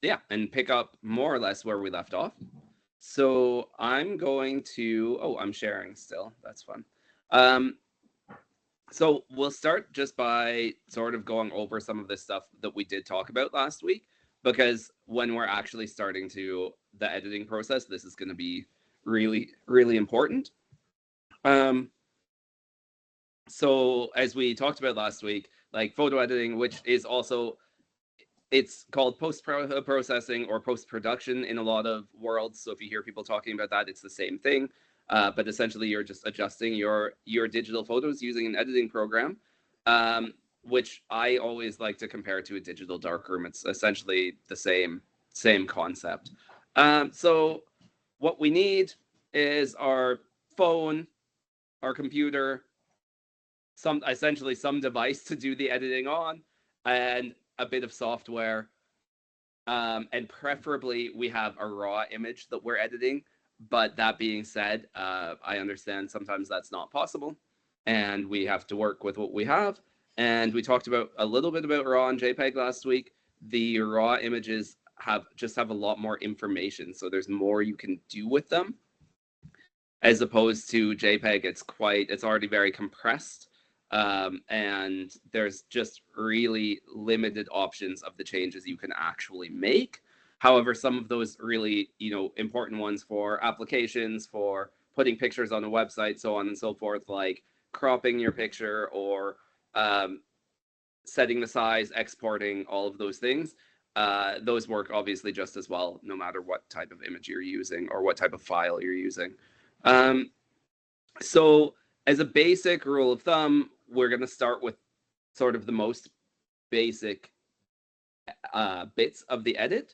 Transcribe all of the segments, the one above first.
yeah, and pick up more or less where we left off. So I'm going to, oh, I'm sharing still. That's fun. Um, so we'll start just by sort of going over some of this stuff that we did talk about last week, because when we're actually starting to the editing process, this is going to be really, really important. Um, so as we talked about last week, like photo editing, which is also, it's called post processing or post production in a lot of worlds. So if you hear people talking about that, it's the same thing. But essentially, you're just adjusting your digital photos using an editing program, which I always like to compare to a digital darkroom. It's essentially the same concept. So what we need is our phone, our computer, some essentially some device to do the editing on, and a bit of software, and preferably we have a raw image that we're editing. But that being said, I understand sometimes that's not possible, and we have to work with what we have. And we talked about a little bit about raw and JPEG last week. The raw images have a lot more information, so there's more you can do with them, as opposed to JPEG. It's already very compressed, and there's just really limited options of the changes you can actually make. However, some of those really, important ones for applications, for putting pictures on a website, so on and so forth, like cropping your picture or um, setting the size, exporting, all of those things. Those work obviously just as well, no matter what type of image you're using or what type of file you're using. Um, so, as a basic rule of thumb, we're going to start with sort of the most basic bits of the edit.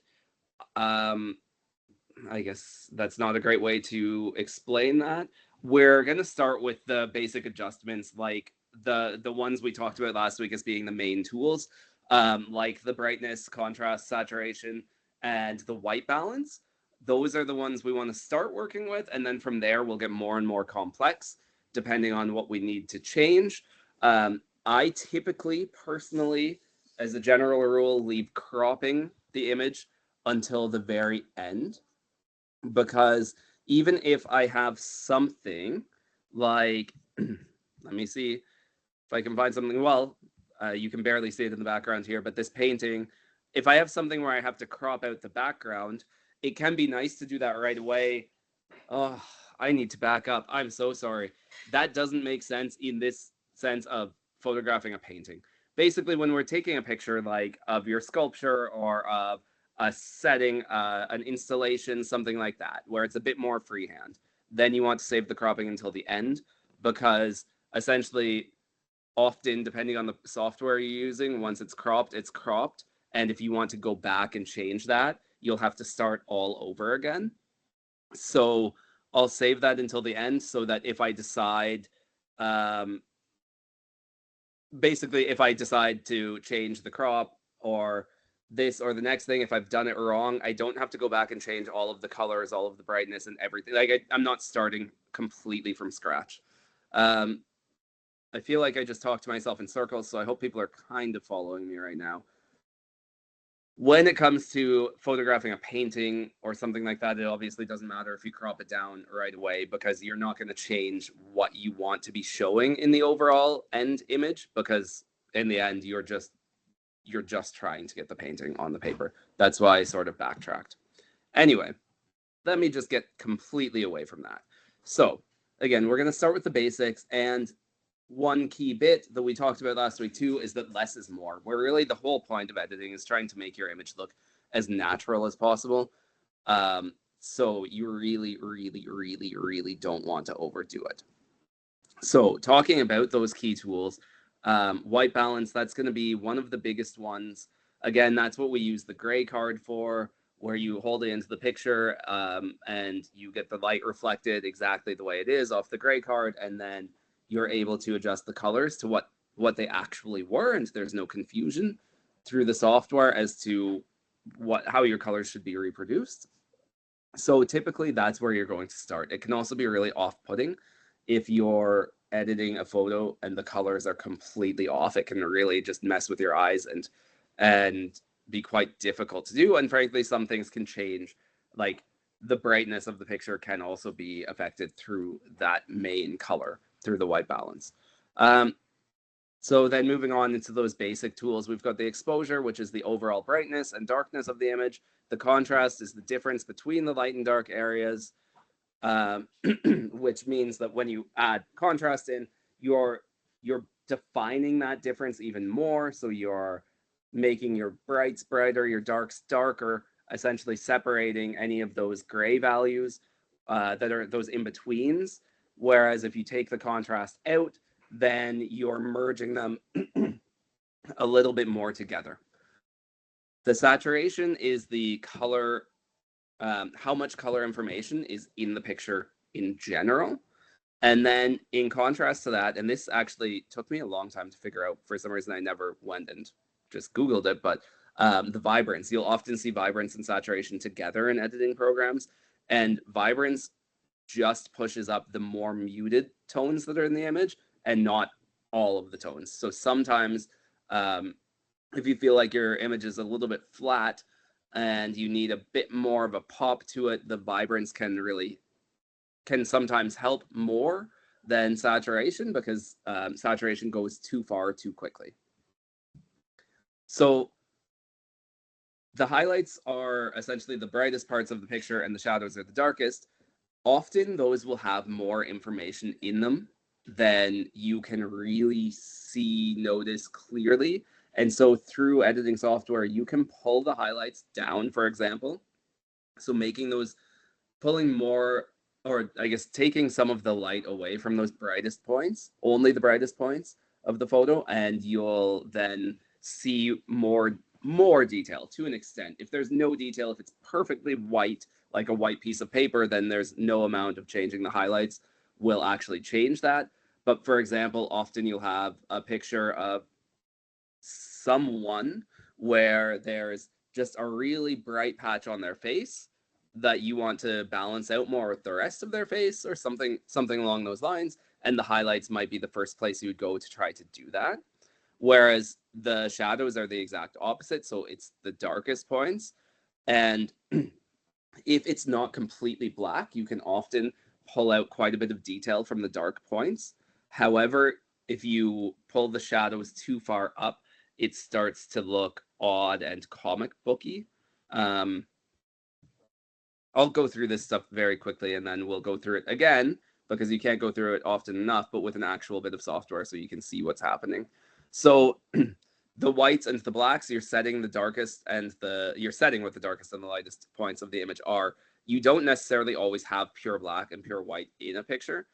Um, I guess that's not a great way to explain that. We're going to start with the basic adjustments, like the ones we talked about last week as being the main tools, like the brightness, contrast, saturation, and the white balance. Those are the ones we want to start working with, and then from there we'll get more and more complex depending on what we need to change. I typically, personally, as a general rule, leave cropping the image until the very end, because even if I have something like, let me see if I can find something. Well, you can barely see it in the background here, but this painting, if I have something where I have to crop out the background, it can be nice to do that right away. Oh, I need to back up. I'm so sorry. That doesn't make sense in this sense of photographing a painting. Basically, when we're taking a picture like of your sculpture or of a setting, an installation, something like that, where it's a bit more freehand, then you want to save the cropping until the end, because essentially, often, depending on the software you're using, once it's cropped, it's cropped. And if you want to go back and change that, you'll have to start all over again. So I'll save that until the end, so that if I decide, um, basically, if I decide to change the crop or this or the next thing, if I've done it wrong, I don't have to go back and change all of the colors, all of the brightness, and everything. Like I'm not starting completely from scratch. Um, I feel like I just talked to myself in circles, so I hope people are kind of following me right now. When it comes to photographing a painting or something like that, it obviously doesn't matter if you crop it down right away, because you're not going to change what you want to be showing in the overall end image, because in the end you're just trying to get the painting on the paper. That's why I sort of backtracked. Anyway, let me just get completely away from that. So, again, we're going to start with the basics, and one key bit that we talked about last week too is that less is more, where really the whole point of editing is trying to make your image look as natural as possible. So you really, really, really, really don't want to overdo it. So talking about those key tools, white balance, that's going to be one of the biggest ones. Again, that's what we use the gray card for, where you hold it into the picture, and you get the light reflected exactly the way it is off the gray card, and then you're able to adjust the colors to what they actually were, and there's no confusion through the software as to how your colors should be reproduced. So typically that's where you're going to start. It can also be really off-putting if you're editing a photo and the colors are completely off. It can really just mess with your eyes, and be quite difficult to do. And frankly, some things can change. Like the brightness of the picture can also be affected through that main color, through the white balance. So then moving on into those basic tools, we've got the exposure, which is the overall brightness and darkness of the image. The contrast is the difference between the light and dark areas, which means that when you add contrast in, you're defining that difference even more. So you're making your brights brighter, your darks darker, essentially separating any of those gray values that are those in-betweens. Whereas if you take the contrast out, then you're merging them a little bit more together. The saturation is the color, how much color information is in the picture in general. And then in contrast to that, and this actually took me a long time to figure out, for some reason I never went and just Googled it, but the vibrance, you'll often see vibrance and saturation together in editing programs, and vibrance just pushes up the more muted tones that are in the image and not all of the tones. So sometimes if you feel like your image is a little bit flat and you need a bit more of a pop to it, the vibrance can sometimes help more than saturation, because saturation goes too far too quickly. So the highlights are essentially the brightest parts of the picture and the shadows are the darkest. Often those will have more information in them than you can really notice clearly. And so through editing software, you can pull the highlights down, for example. So pulling more, or I guess taking some of the light away from those brightest points, only the brightest points of the photo, and you'll then see more detail to an extent. If there's no detail, if it's perfectly white, like a white piece of paper, then there's no amount of changing the highlights will actually change that. But for example, often you'll have a picture of someone where there's just a really bright patch on their face that you want to balance out more with the rest of their face, or something along those lines, and the highlights might be the first place you would go to try to do that. Whereas the shadows are the exact opposite, so it's the darkest points. And if it's not completely black, you can often pull out quite a bit of detail from the dark points. However, if you pull the shadows too far up, it starts to look odd and comic booky. I'll go through this stuff very quickly, and then we'll go through it again, because you can't go through it often enough, but with an actual bit of software so you can see what's happening. So the whites and the blacks, you're setting with the darkest and the lightest points of the image are. You don't necessarily always have pure black and pure white in a picture.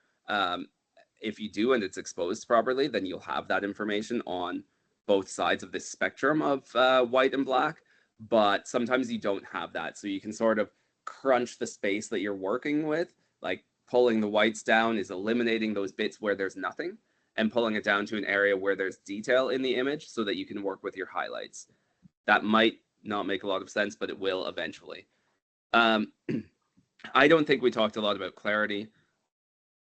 If you do and it's exposed properly, then you'll have that information on both sides of this spectrum of white and black. But sometimes you don't have that, so you can sort of crunch the space that you're working with. Like pulling the whites down is eliminating those bits where there's nothing, and pulling it down to an area where there's detail in the image so that you can work with your highlights. That might not make a lot of sense, but it will eventually. I don't think we talked a lot about clarity,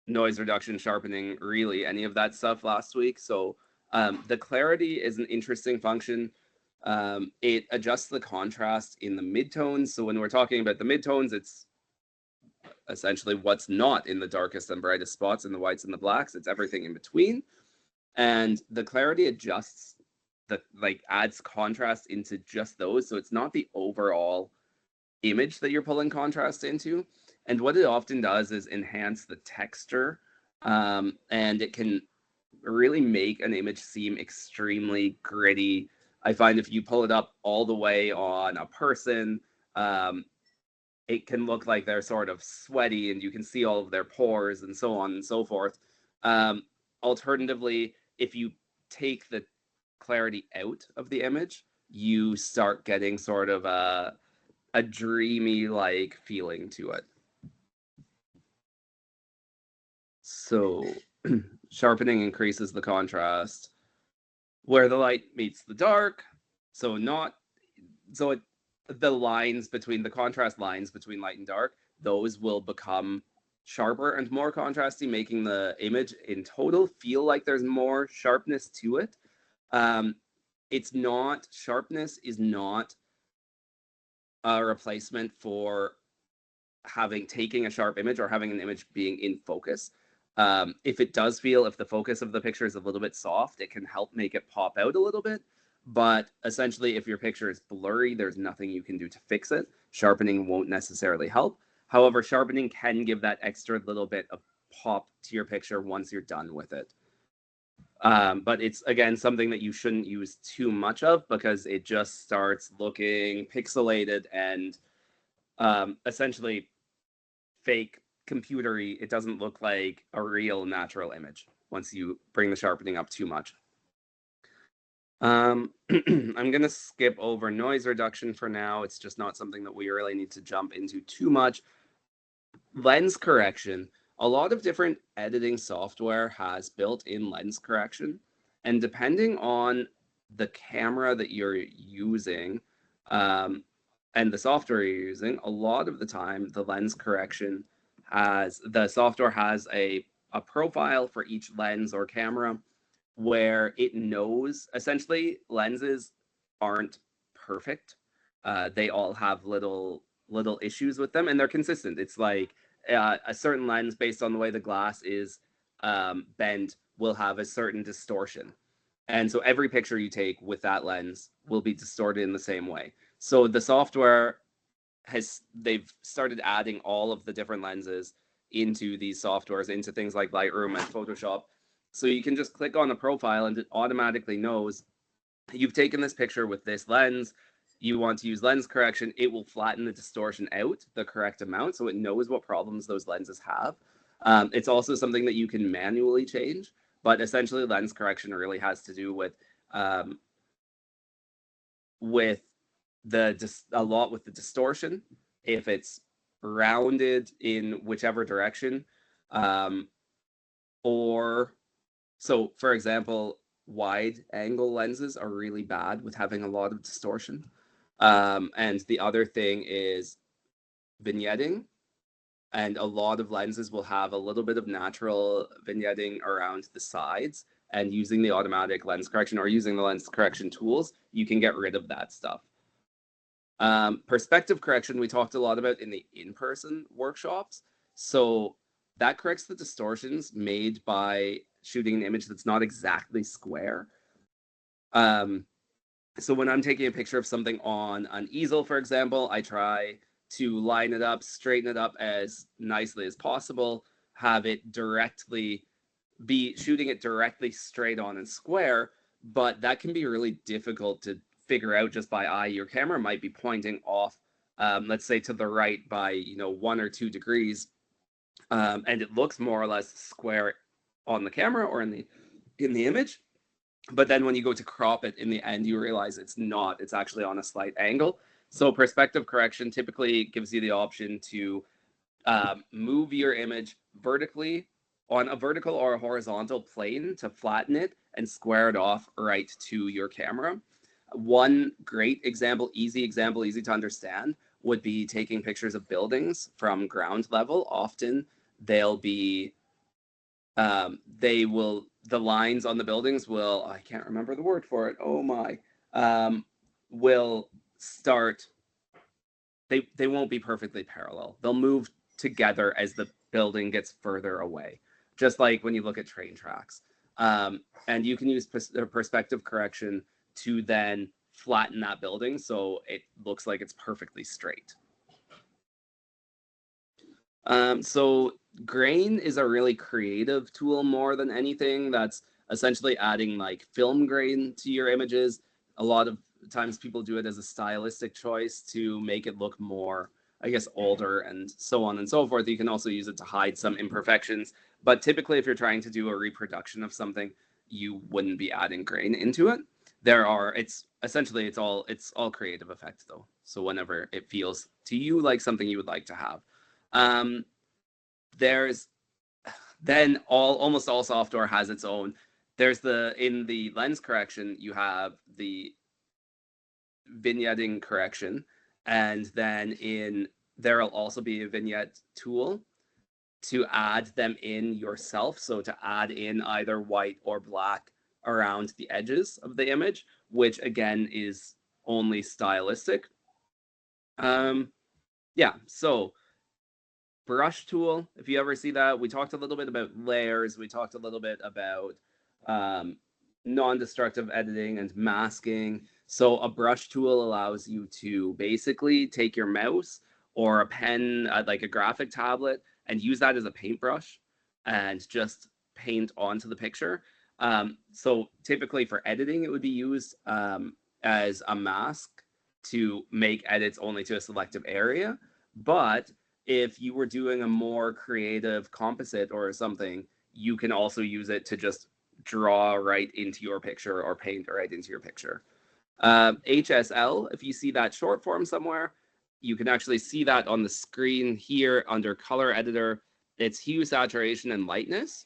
noise reduction, sharpening, really any of that stuff last week. So the clarity is an interesting function. It adjusts the contrast in the midtones. So when we're talking about the midtones, it's essentially what's not in the darkest and brightest spots in the whites and the blacks. It's everything in between. And the clarity adjusts adds contrast into just those. So it's not the overall image that you're pulling contrast into. And what it often does is enhance the texture. And it can really make an image seem extremely gritty. I find if you pull it up all the way on a person, it can look like they're sort of sweaty and you can see all of their pores and so on and so forth. Alternatively, if you take the clarity out of the image, you start getting sort of a dreamy like feeling to it. So sharpening increases the contrast where the light meets the dark. The lines between the contrast lines between light and dark, those will become sharper and more contrasty, making the image in total feel like there's more sharpness to it. Sharpness is not a replacement for taking a sharp image or having an image being in focus. If the focus of the picture is a little bit soft, it can help make it pop out a little bit. But essentially, if your picture is blurry, there's nothing you can do to fix it. Sharpening won't necessarily help. However, sharpening can give that extra little bit of pop to your picture once you're done with it. But it's, again, something that you shouldn't use too much of, because it just starts looking pixelated and essentially fake, computery. It doesn't look like a real natural image once you bring the sharpening up too much. I'm going to skip over noise reduction for now. It's just not something that we really need to jump into too much. Lens correction. A lot of different editing software has built-in lens correction. And depending on the camera that you're using and the software you're using, a lot of the time the lens correction the software has a profile for each lens or camera where it knows, essentially, lenses aren't perfect. They all have little issues with them, and they're consistent. It's like a certain lens, based on the way the glass is bent, will have a certain distortion. And so every picture you take with that lens will be distorted in the same way. So the software they've started adding all of the different lenses into these softwares, into things like Lightroom and Photoshop. So you can just click on a profile and it automatically knows you've taken this picture with this lens. You want to use lens correction. It will flatten the distortion out the correct amount, so it knows what problems those lenses have. It's also something that you can manually change, but essentially lens correction really has to do with a lot with the distortion. If it's rounded in whichever direction, or so, for example, wide angle lenses are really bad with having a lot of distortion. And the other thing is vignetting. And a lot of lenses will have a little bit of natural vignetting around the sides. And using the automatic lens correction or using the lens correction tools, you can get rid of that stuff. Perspective correction, we talked a lot about in the in-person workshops. So that corrects the distortions made by shooting an image that's not exactly square. So when I'm taking a picture of something on an easel, for example, I try to line it up, straighten it up as nicely as possible, have it shooting it directly straight on and square, but that can be really difficult to figure out just by eye. Your camera might be pointing off, let's say to the right by 1 or 2 degrees, and it looks more or less square on the camera or in the image. But then when you go to crop it in the end, you realize it's not. It's actually on a slight angle. So perspective correction typically gives you the option to move your image vertically on a vertical or a horizontal plane to flatten it and square it off right to your camera. One great example, easy to understand, would be taking pictures of buildings from ground level. Often they'll be the lines on the buildings will, I can't remember the word for it, oh my, will start, they won't be perfectly parallel. They'll move together as the building gets further away, just like when you look at train tracks. And you can use perspective correction to then flatten that building so it looks like it's perfectly straight. So grain is a really creative tool more than anything. That's essentially adding like film grain to your images. A lot of times people do it as a stylistic choice to make it look more, I guess, older and so on and so forth. You can also use it to hide some imperfections. But typically, if you're trying to do a reproduction of something, you wouldn't be adding grain into it. It's all creative effect though. So whenever it feels to you like something you would like to have. There's then almost all software has its own. In the lens correction, you have the vignetting correction, and then there'll also be a vignette tool to add them in yourself. So to add in either white or black around the edges of the image, which again is only stylistic. Yeah, so brush tool, if you ever see that, we talked a little bit about layers. We talked a little bit about um, non-destructive editing and masking. So a brush tool allows you to basically take your mouse or a pen, like a graphic tablet, and use that as a paintbrush and just paint onto the picture. So typically for editing, it would be used as a mask to make edits only to a selective area. But if you were doing a more creative composite or something, you can also use it to just draw right into your picture or paint right into your picture. HSL, if you see that short form somewhere, you can actually see that on the screen here under color editor. It's hue, saturation, and lightness.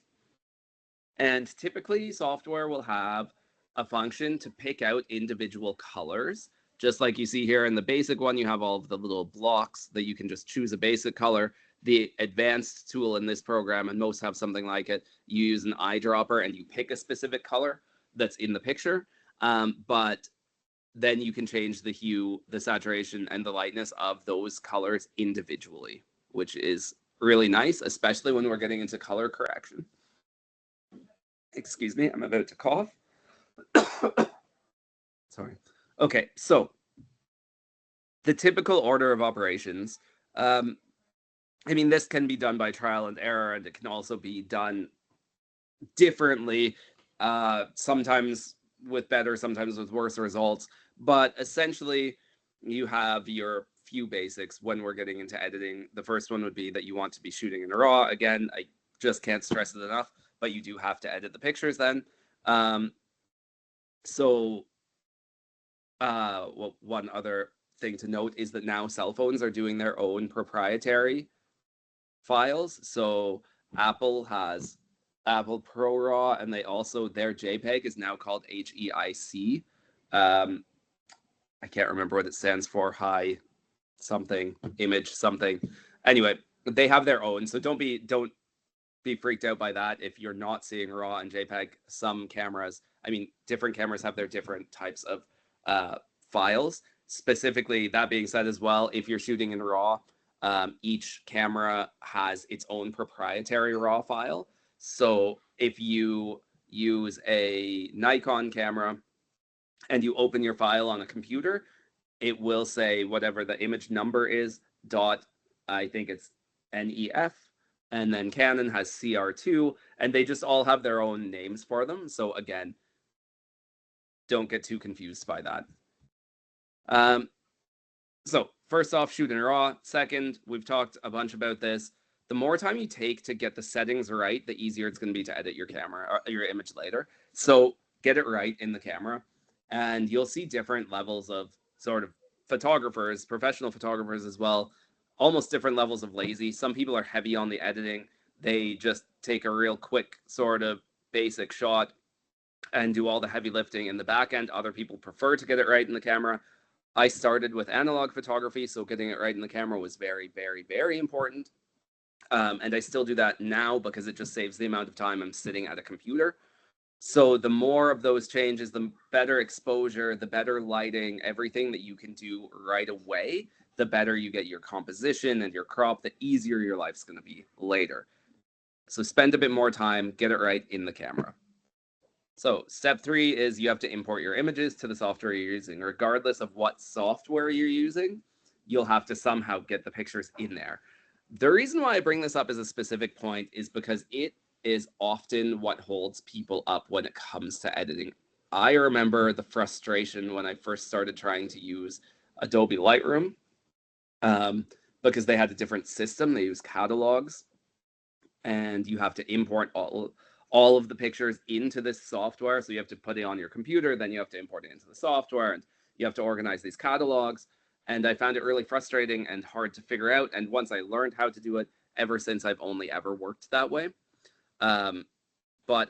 And typically software will have a function to pick out individual colors. Just like you see here in the basic one, you have all of the little blocks that you can just choose a basic color. The advanced tool in this program, and most have something like it, you use an eyedropper and you pick a specific color that's in the picture. But then you can change the hue, the saturation, and the lightness of those colors individually, which is really nice, especially when we're getting into color correction. Excuse me, I'm about to cough. Sorry. Okay, so the typical order of operations. I mean, this can be done by trial and error, and it can also be done differently, sometimes with better, sometimes with worse results. But essentially, you have your few basics when we're getting into editing. The first one would be that you want to be shooting in RAW. Again, I just can't stress it enough, but you do have to edit the pictures then. So well, one other thing to note is that now cell phones are doing their own proprietary files. So Apple has Apple ProRAW, and they also, their JPEG is now called HEIC. I can't remember what it stands for. High something image something. Anyway, they have their own. So don't be freaked out by that if you're not seeing RAW and JPEG. Some cameras, I mean, different cameras have their different types of files. Specifically, that being said as well, if you're shooting in RAW, each camera has its own proprietary RAW file. So if you use a Nikon camera and you open your file on a computer, it will say whatever the image number is, dot, I think it's NEF, and then Canon has CR2, and they just all have their own names for them. So again, don't get too confused by that. So first off, shoot in RAW. Second, we've talked a bunch about this. The more time you take to get the settings right, the easier it's going to be to edit your camera or your image later. So get it right in the camera, and you'll see different levels of sort of photographers, professional photographers as well, almost different levels of lazy. Some people are heavy on the editing. They just take a real quick sort of basic shot and do all the heavy lifting in the back end. Other people prefer to get it right in the camera. I started with analog photography, so getting it right in the camera was very, very, very important. And I still do that now because it just saves the amount of time I'm sitting at a computer. So the more of those changes, the better exposure, the better lighting, everything that you can do right away, the better you get your composition and your crop, the easier your life's going to be later. So spend a bit more time, get it right in the camera. So step 3 is you have to import your images to the software you're using. Regardless of what software you're using, you'll have to somehow get the pictures in there. The reason why I bring this up as a specific point is because it is often what holds people up when it comes to editing. I remember the frustration when I first started trying to use Adobe Lightroom, because they had a different system. They use catalogs, and you have to import all of the pictures into this software. So you have to put it on your computer, then you have to import it into the software, and you have to organize these catalogs. And I found it really frustrating and hard to figure out. And once I learned how to do it, ever since I've only ever worked that way. But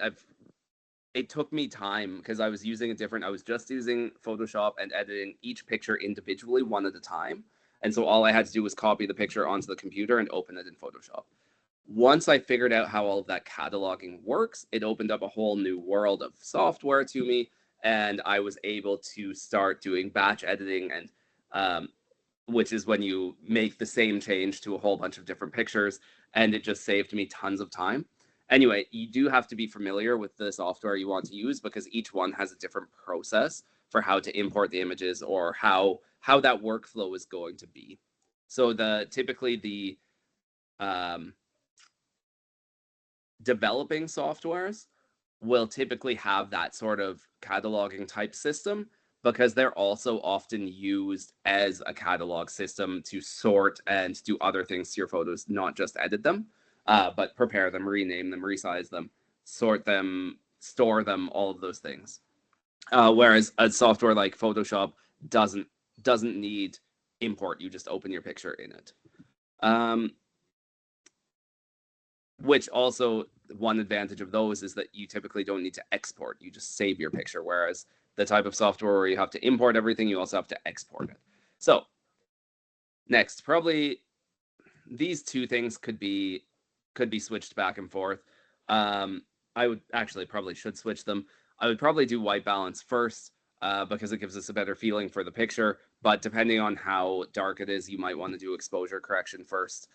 it took me time because I was using I was just using Photoshop and editing each picture individually, one at a time. And so all I had to do was copy the picture onto the computer and open it in Photoshop. Once I figured out how all of that cataloging works, it opened up a whole new world of software to me, and I was able to start doing batch editing and which is when you make the same change to a whole bunch of different pictures, and it just saved me tons of time. Anyway, you do have to be familiar with the software you want to use because each one has a different process for how to import the images or how that workflow is going to be. So typically the developing softwares will typically have that sort of cataloging type system because they're also often used as a catalog system to sort and do other things to your photos, not just edit them, but prepare them, rename them, resize them, sort them, store them, all of those things. Whereas a software like Photoshop doesn't need import. You just open your picture in it. Which also, one advantage of those is that you typically don't need to export. You just save your picture. Whereas the type of software where you have to import everything, you also have to export it. So next, probably these two things could be switched back and forth. I would actually probably should switch them. I would probably do white balance first because it gives us a better feeling for the picture. But depending on how dark it is, you might want to do exposure correction first.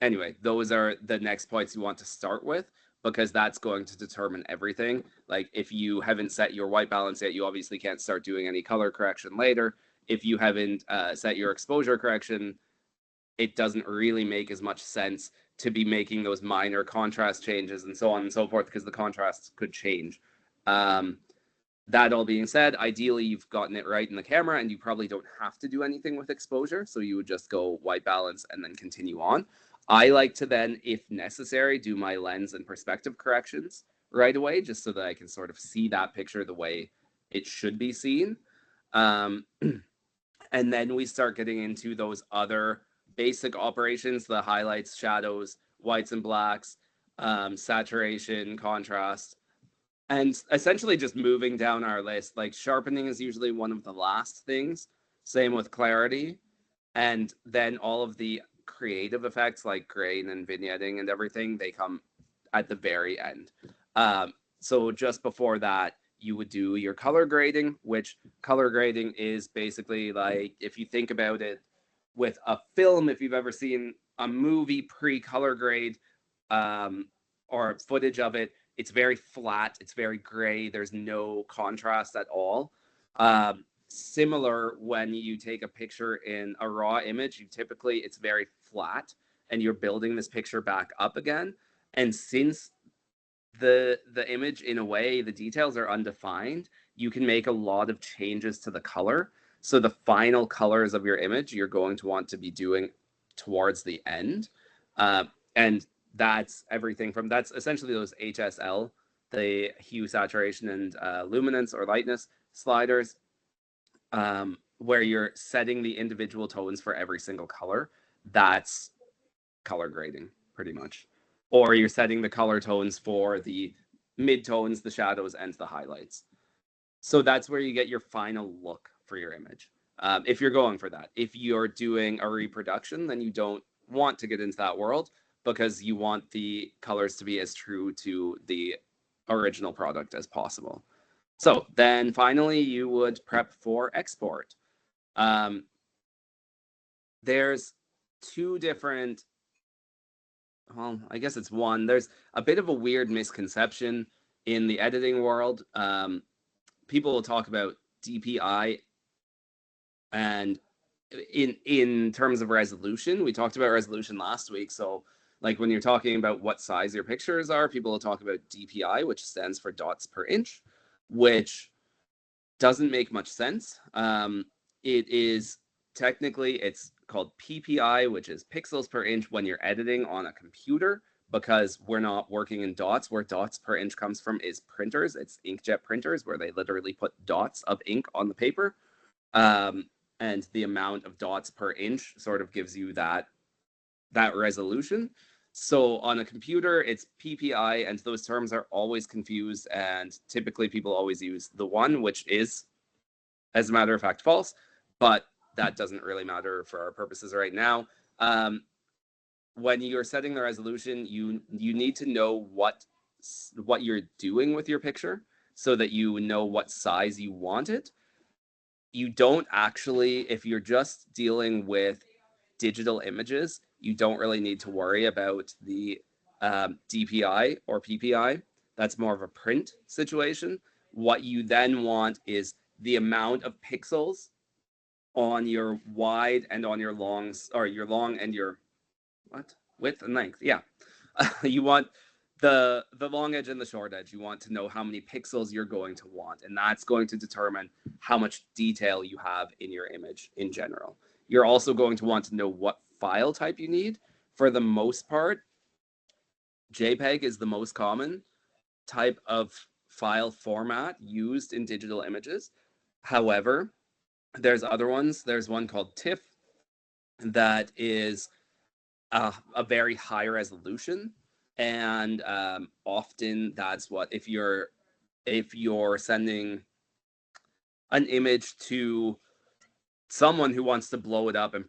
Anyway, those are the next points you want to start with because that's going to determine everything. Like if you haven't set your white balance yet, you obviously can't start doing any color correction later. If you haven't set your exposure correction, it doesn't really make as much sense to be making those minor contrast changes and so on and so forth because the contrast could change. That all being said, ideally you've gotten it right in the camera and you probably don't have to do anything with exposure. So you would just go white balance and then continue on. I like to then, if necessary, do my lens and perspective corrections right away, just so that I can sort of see that picture the way it should be seen. And then we start getting into those other basic operations, the highlights, shadows, whites and blacks, saturation, contrast, and essentially just moving down our list. Like sharpening is usually one of the last things. Same with clarity. And then all of the creative effects like grain and vignetting and everything, they come at the very end. So just before that, you would do your color grading, which color grading is basically like, if you think about it with a film, if you've ever seen a movie pre-color grade or footage of it, it's very flat, it's very gray, there's no contrast at all. Similar when you take a picture in a raw image, it's very flat and you're building this picture back up again. And since the image, in a way, the details are undefined, you can make a lot of changes to the color. So the final colors of your image, you're going to want to be doing towards the end. And that's everything from, that's essentially those HSL, the hue, saturation, and luminance or lightness sliders, where you're setting the individual tones for every single color. That's color grading, pretty much. Or you're setting the color tones for the mid-tones, the shadows, and the highlights. So that's where you get your final look for your image. If you're going for that. If you're doing a reproduction, then you don't want to get into that world because you want the colors to be as true to the original product as possible. So then finally, you would prep for export. There's two different, well, I guess it's one. There's a bit of a weird misconception in the editing world. People will talk about DPI, and in terms of resolution, we talked about resolution last week. So like when you're talking about what size your pictures are, people will talk about DPI, which stands for dots per inch, which doesn't make much sense. It is technically, it's called PPI, which is pixels per inch when you're editing on a computer, because we're not working in dots. Where dots per inch comes from is printers. It's inkjet printers where they literally put dots of ink on the paper. And the amount of dots per inch sort of gives you that resolution. So on a computer, it's PPI, and those terms are always confused, and typically people always use the one, which is, as a matter of fact, false, but that doesn't really matter for our purposes right now. When you're setting the resolution, you need to know what you're doing with your picture so that you know what size you want it. you don't actually, if you're just dealing with digital images, you don't really need to worry about the DPI or PPI. That's more of a print situation. What you then want is the amount of pixels on your wide and on your longs, or your long and your width and length. Yeah. You want the long edge and the short edge. You want to know how many pixels you're going to want, and that's going to determine how much detail you have in your image in general. You're also going to want to know what file type you need. For the most part, JPEG is the most common type of file format used in digital images. However, there's other ones. There's one called TIFF that is a very high resolution, and often that's what, if you're sending an image to someone who wants to blow it up and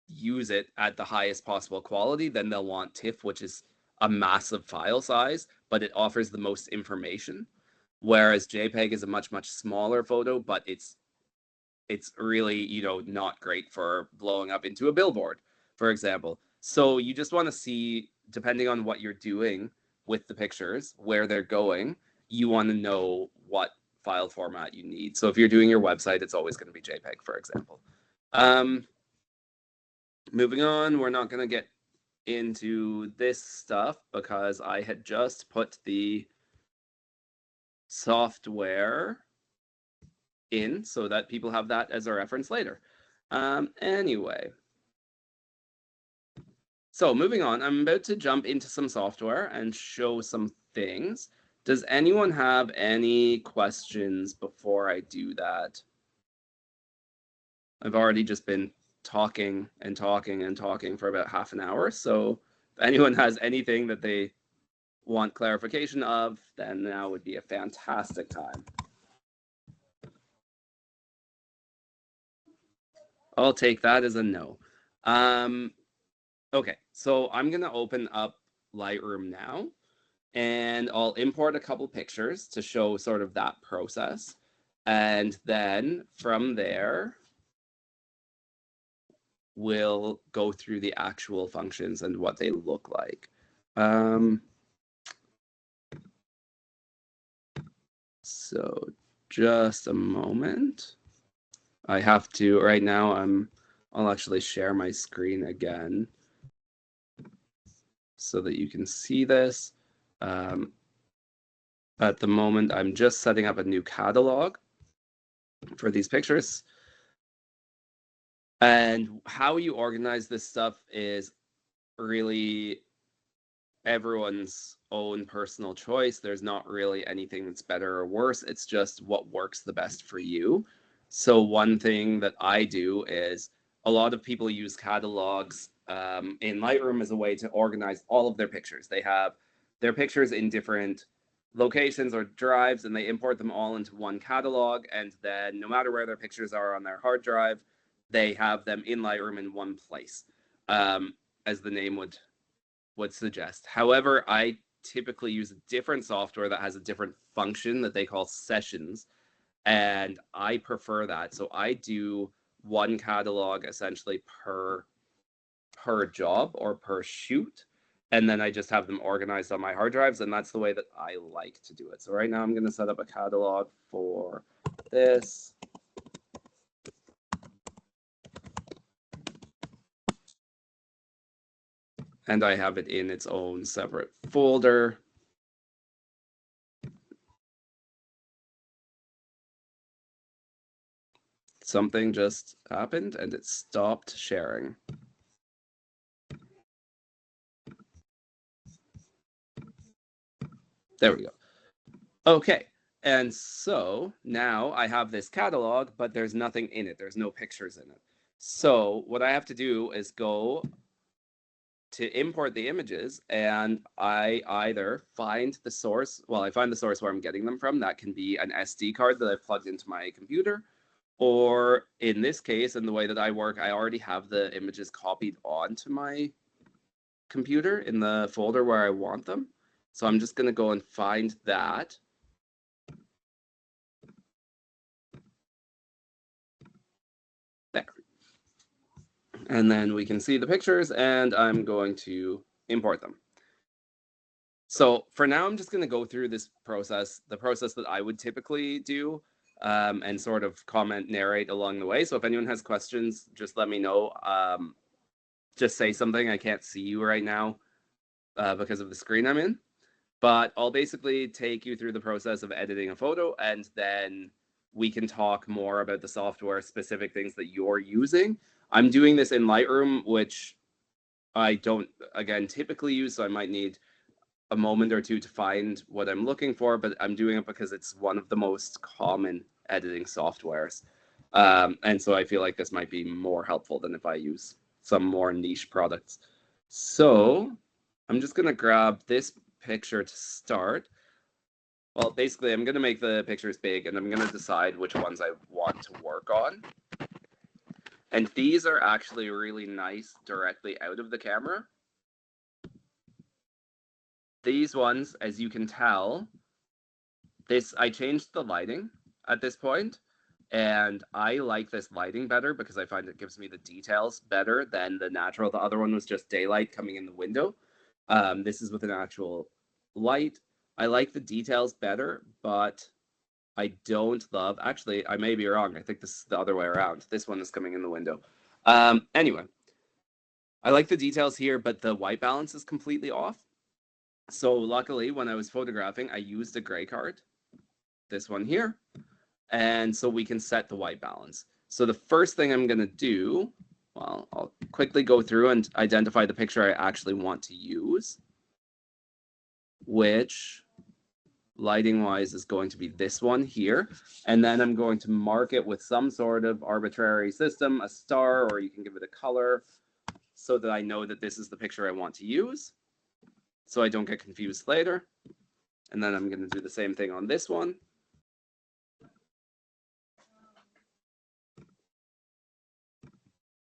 use it at the highest possible quality, then they'll want TIFF, which is a massive file size, but it offers the most information. Whereas JPEG is a much smaller photo, but it's really, you know, not great for blowing up into a billboard, for example. So you just want to see, depending on what you're doing with the pictures, where they're going, you want to know what file format you need. So if you're doing your website, it's always going to be JPEG, for example. Moving on, we're not going to get into this stuff because I had just put the software in so that people have that as a reference later. Anyway, so moving on, I'm about to jump into some software and show some things. Does anyone have any questions before I do that? I've already just been talking and talking and talking for about half an hour. So if anyone has anything that they want clarification of, then now would be a fantastic time. I'll take that as a no. Okay, so I'm going to open up Lightroom now, and I'll import a couple pictures to show sort of that process. And then from there, we'll go through the actual functions and what they look like. So just a moment. I have to, right now, I'll actually share my screen again so that you can see this. At the moment, I'm just setting up a new catalog for these pictures. And how you organize this stuff is really everyone's own personal choice. There's not really anything that's better or worse. It's just what works the best for you. So one thing that I do is, a lot of people use catalogs in Lightroom as a way to organize all of their pictures. They have their pictures in different locations or drives, and they import them all into one catalog. And then no matter where their pictures are on their hard drive, they have them in Lightroom in one place, as the name would suggest. However, I typically use a different software that has a different function that they call sessions, and I prefer that. So I do one catalog essentially per job or per shoot, and then I just have them organized on my hard drives, and that's the way that I like to do it. So right now I'm going to set up a catalog for this. And I have it in its own separate folder. Something just happened and it stopped sharing. There we go. Okay, and so now I have this catalog, but there's nothing in it. There's no pictures in it. So what I have to do is go to import the images, and I either find the source, well, I find the source where I'm getting them from. That can be an SD card that I've plugged into my computer, or in this case, and the way that I work, I already have the images copied onto my computer in the folder where I want them. So I'm just going to go and find that. And then we can see the pictures, and I'm going to import them. So for now, I'm just going to go through this process, the process that I would typically do, and sort of comment, narrate along the way. So if anyone has questions, just let me know. Just say something. I can't see you right now because of the screen I'm in. But I'll basically take you through the process of editing a photo, and then we can talk more about the software specific things that you're using. I'm doing this in Lightroom, which I don't, again, typically use, so I might need a moment or two to find what I'm looking for, but I'm doing it because it's one of the most common editing softwares. And so I feel like this might be more helpful than if I use some more niche products. So I'm just going to grab this picture to start. Well, basically, I'm going to make the pictures big, and I'm going to decide which ones I want to work on. And these are actually really nice directly out of the camera. These ones, as you can tell, I changed the lighting at this point, and I like this lighting better because I find it gives me the details better than the natural. The other one was just daylight coming in the window. This is with an actual light. I like the details better, but I don't love, actually, I may be wrong. I think this is the other way around. This one is coming in the window. Anyway, I like the details here, but the white balance is completely off. So luckily, when I was photographing, I used a gray card, this one here, and so we can set the white balance. So the first thing I'm going to do, well, I'll quickly go through and identify the picture I actually want to use, which lighting wise is going to be this one here. And then I'm going to mark it with some sort of arbitrary system, a star, or you can give it a color so that I know that this is the picture I want to use, so I don't get confused later. And then I'm going to do the same thing on this one.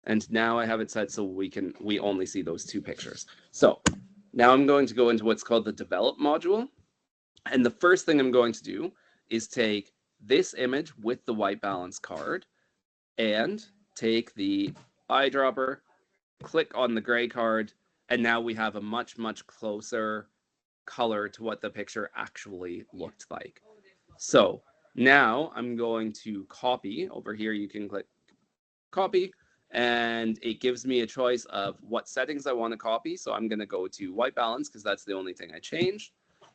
And now I have it set so we only see those two pictures. So now I'm going to go into what's called the develop module. And the first thing I'm going to do is take this image with the white balance card and take the eyedropper, click on the gray card, and now we have a much, much closer color to what the picture actually looked like. So now I'm going to copy. Over here you can click copy, and it gives me a choice of what settings I want to copy. So I'm going to go to white balance because that's the only thing I changed.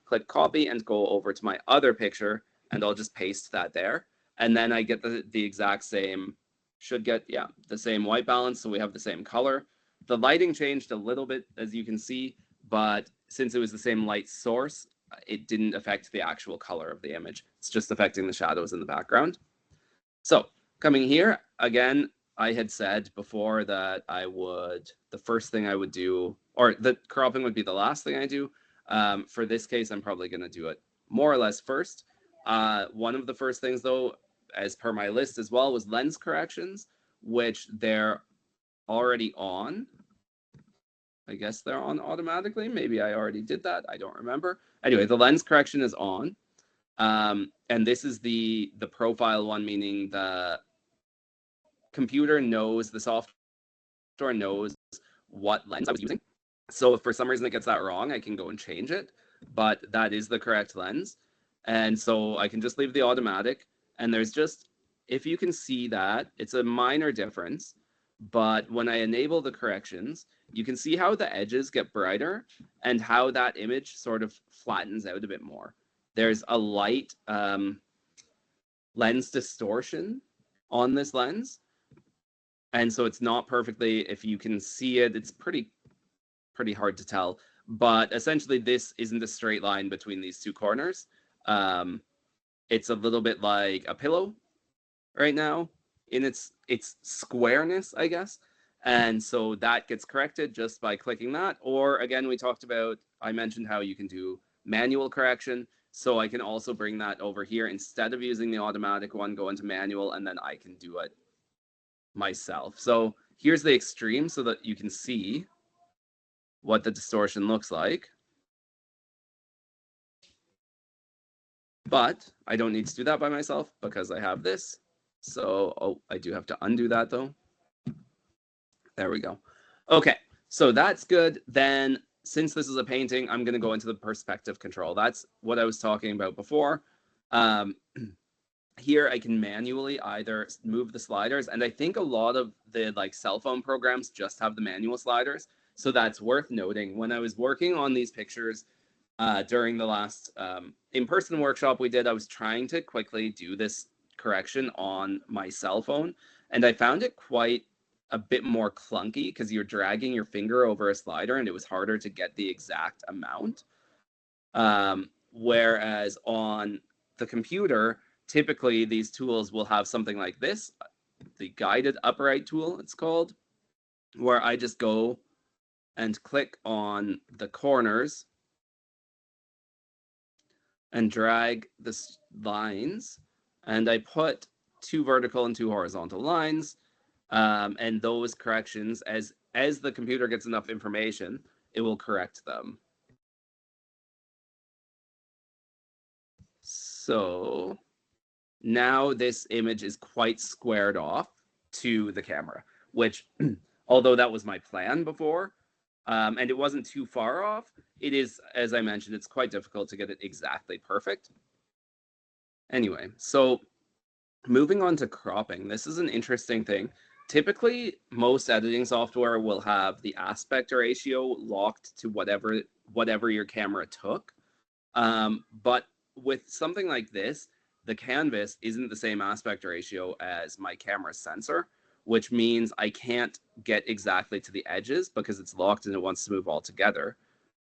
Click copy and go over to my other picture, and I'll just paste that there. And then I get the exact same, should get, yeah, the same white balance, so we have the same color. The lighting changed a little bit, as you can see, but since it was the same light source, it didn't affect the actual color of the image. It's just affecting the shadows in the background. So coming here, again, I had said before that the first thing I would do, or the cropping would be the last thing I do. For this case, I'm probably going to do it more or less first. One of the first things, though, as per my list as well, was lens corrections, which they're already on. I guess they're on automatically. Maybe I already did that. I don't remember. Anyway, the lens correction is on. And this is the profile one, meaning the computer knows, the software knows what lens I was using. So if for some reason it gets that wrong, I can go and change it, but that is the correct lens. And so I can just leave the automatic, and there's just, if you can see that, it's a minor difference, but when I enable the corrections, you can see how the edges get brighter and how that image sort of flattens out a bit more. There's a light lens distortion on this lens, and so it's not perfectly, if you can see it, it's pretty hard to tell, but essentially this isn't a straight line between these two corners. It's a little bit like a pillow right now in its squareness, I guess. And so that gets corrected just by clicking that. Or again, I mentioned how you can do manual correction. So I can also bring that over here instead of using the automatic one, go into manual, and then I can do it myself. So here's the extreme so that you can see what the distortion looks like. But I don't need to do that by myself because I have this. So, I do have to undo that though. There we go. Okay, so that's good. Then since this is a painting, I'm going to go into the perspective control. That's what I was talking about before. Here I can manually either move the sliders, and I think a lot of the like cell phone programs just have the manual sliders. So that's worth noting. When I was working on these pictures during the last in-person workshop we did, I was trying to quickly do this correction on my cell phone, and I found it quite a bit more clunky because you're dragging your finger over a slider and it was harder to get the exact amount. Whereas on the computer, typically these tools will have something like this, the guided upright tool it's called, where I just go and click on the corners and drag the lines, and I put 2 vertical and 2 horizontal lines, and those corrections, as the computer gets enough information, it will correct them. So now this image is quite squared off to the camera, which, although that was my plan before, and it wasn't too far off, it is, as I mentioned, it's quite difficult to get it exactly perfect. Anyway, so moving on to cropping, this is an interesting thing. Typically, most editing software will have the aspect ratio locked to whatever your camera took. But with something like this, the canvas isn't the same aspect ratio as my camera sensor, which means I can't get exactly to the edges because it's locked and it wants to move all together.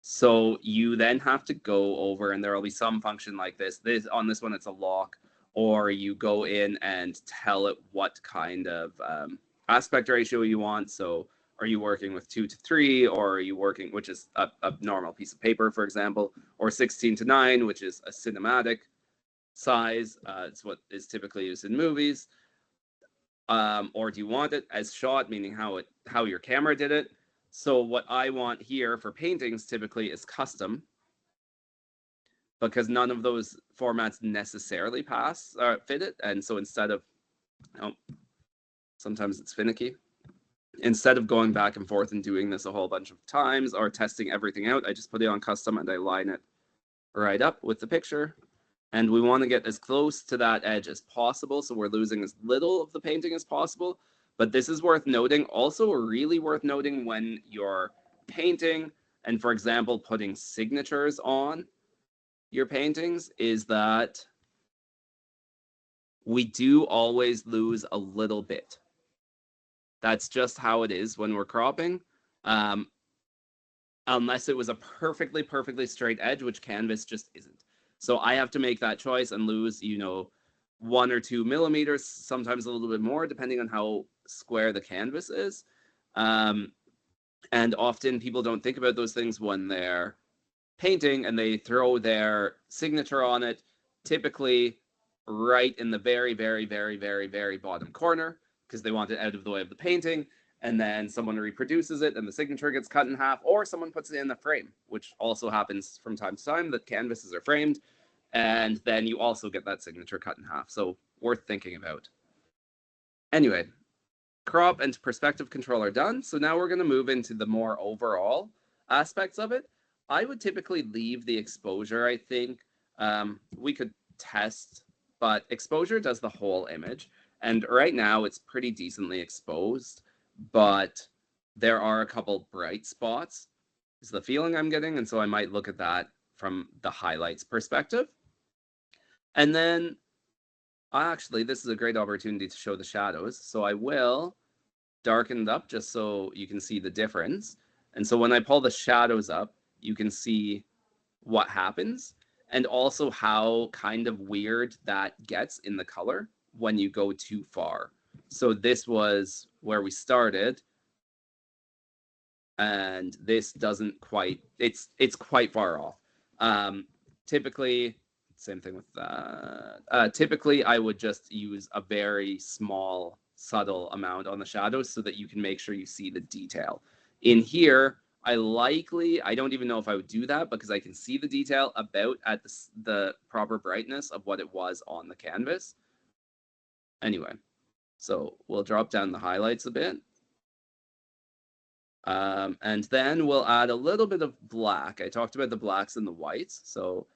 So you then have to go over, and there will be some function like this. On this one, it's a lock, or you go in and tell it what kind of aspect ratio you want. So are you working with 2:3, or are you working, which is a normal piece of paper, for example, or 16:9, which is a cinematic size. It's what is typically used in movies. Or do you want it as shot, meaning how your camera did it? So what I want here for paintings typically is custom, because none of those formats necessarily fit it. And so instead of, sometimes it's finicky. Instead of going back and forth and doing this a whole bunch of times or testing everything out, I just put it on custom and I line it right up with the picture. And we want to get as close to that edge as possible, so we're losing as little of the painting as possible. But this is worth noting, also really worth noting when you're painting, and for example, putting signatures on your paintings, is that we do always lose a little bit. That's just how it is when we're cropping. Unless it was a perfectly straight edge, which canvas just isn't. So I have to make that choice and lose, 1 or 2 millimeters, sometimes a little bit more, depending on how square the canvas is. And often people don't think about those things when they're painting, and they throw their signature on it, typically right in the very, very, very, very, very bottom corner, because they want it out of the way of the painting. And then someone reproduces it and the signature gets cut in half, or someone puts it in a frame, which also happens from time to time, that canvases are framed, and then you also get that signature cut in half. So worth thinking about. Anyway, crop and perspective control are done. So now we're going to move into the more overall aspects of it. I would typically leave the exposure, I think. We could test, but exposure does the whole image. And right now it's pretty decently exposed, but there are a couple bright spots, is the feeling I'm getting. And so I might look at that from the highlights perspective. And then actually, this is a great opportunity to show the shadows. So I will darken it up just so you can see the difference. And so when I pull the shadows up, you can see what happens, and also how kind of weird that gets in the color when you go too far. So this was where we started, and this doesn't quite, it's quite far off. Typically, same thing with that. Typically, I would just use a very small, subtle amount on the shadows so that you can make sure you see the detail. In here, I don't even know if I would do that, because I can see the detail about at the proper brightness of what it was on the canvas. Anyway, so we'll drop down the highlights a bit. And then we'll add a little bit of black. I talked about the blacks and the whites. So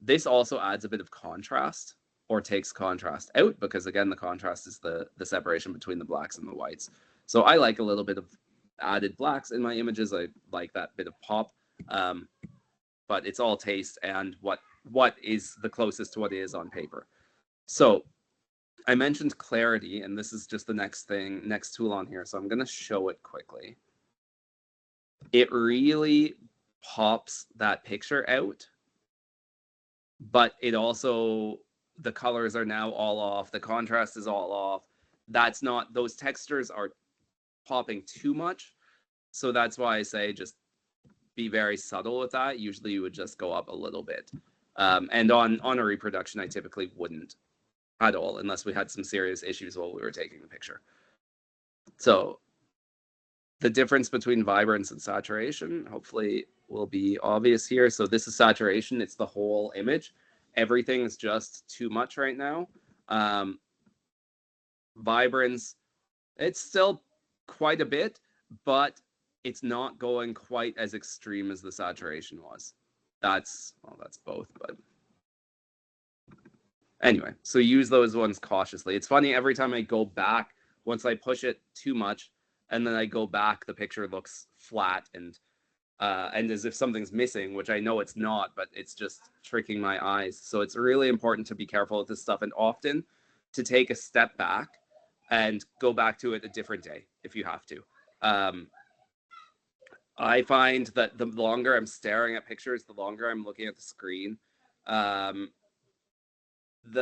this also adds a bit of contrast or takes contrast out because, again, the contrast is the separation between the blacks and the whites. So I like a little bit of added blacks in my images. I like that bit of pop. But it's all taste and what is the closest to what it is on paper. So I mentioned clarity, and this is just the next tool on here. So I'm going to show it quickly. It really pops that picture out, but it also, the colors are now all off. The contrast is all off. That's not, those textures are popping too much. So that's why I say just be very subtle with that. Usually you would just go up a little bit. And on a reproduction, I typically wouldn't at all, unless we had some serious issues while we were taking the picture. So the difference between vibrance and saturation, hopefully will be obvious here. So this is saturation. It's the whole image. Everything is just too much right now. Vibrance, it's still quite a bit, but it's not going quite as extreme as the saturation was. That's both, but anyway, so use those ones cautiously. It's funny, every time I go back, once I push it too much, and then I go back, the picture looks flat and as if something's missing, which I know it's not, but it's just tricking my eyes. So it's really important to be careful with this stuff, and often to take a step back and go back to it a different day if you have to. I find that the longer I'm staring at pictures, the longer I'm looking at the screen, the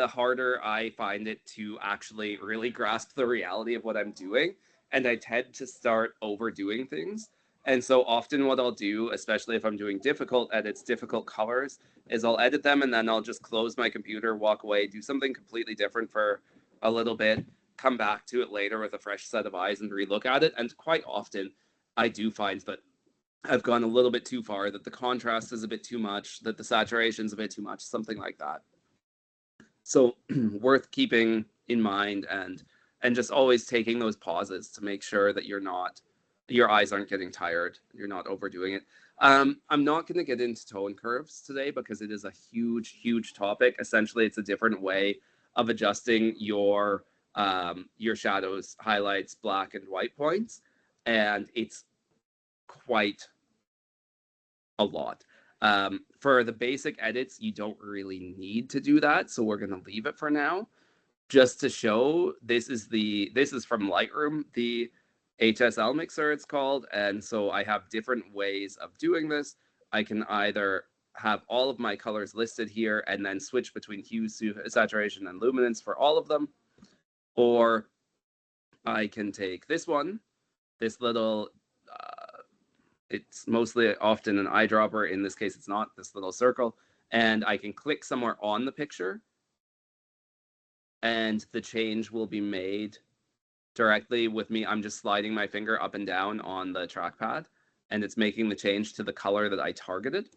harder I find it to actually really grasp the reality of what I'm doing. And I tend to start overdoing things. And so often what I'll do, especially if I'm doing difficult edits, difficult colors, is I'll edit them and then I'll just close my computer, walk away, do something completely different for a little bit, come back to it later with a fresh set of eyes and relook at it. And quite often I do find that I've gone a little bit too far, that the contrast is a bit too much, that the saturation is a bit too much, something like that. So worth keeping in mind, and just always taking those pauses to make sure that your eyes aren't getting tired, you're not overdoing it. I'm not going to get into tone curves today because it is a huge topic. Essentially, it's a different way of adjusting your shadows, highlights, black and white points, and it's quite a lot. For the basic edits, you don't really need to do that, so we're going to leave it for now. Just to show, this is from Lightroom, the HSL mixer it's called, and so I have different ways of doing this. I can either have all of my colors listed here and then switch between hue, saturation, and luminance for all of them, or I can take this one, this little it's mostly often an eyedropper. In this case, it's not, this little circle. And I can click somewhere on the picture and the change will be made directly with me. I'm just sliding my finger up and down on the trackpad and it's making the change to the color that I targeted.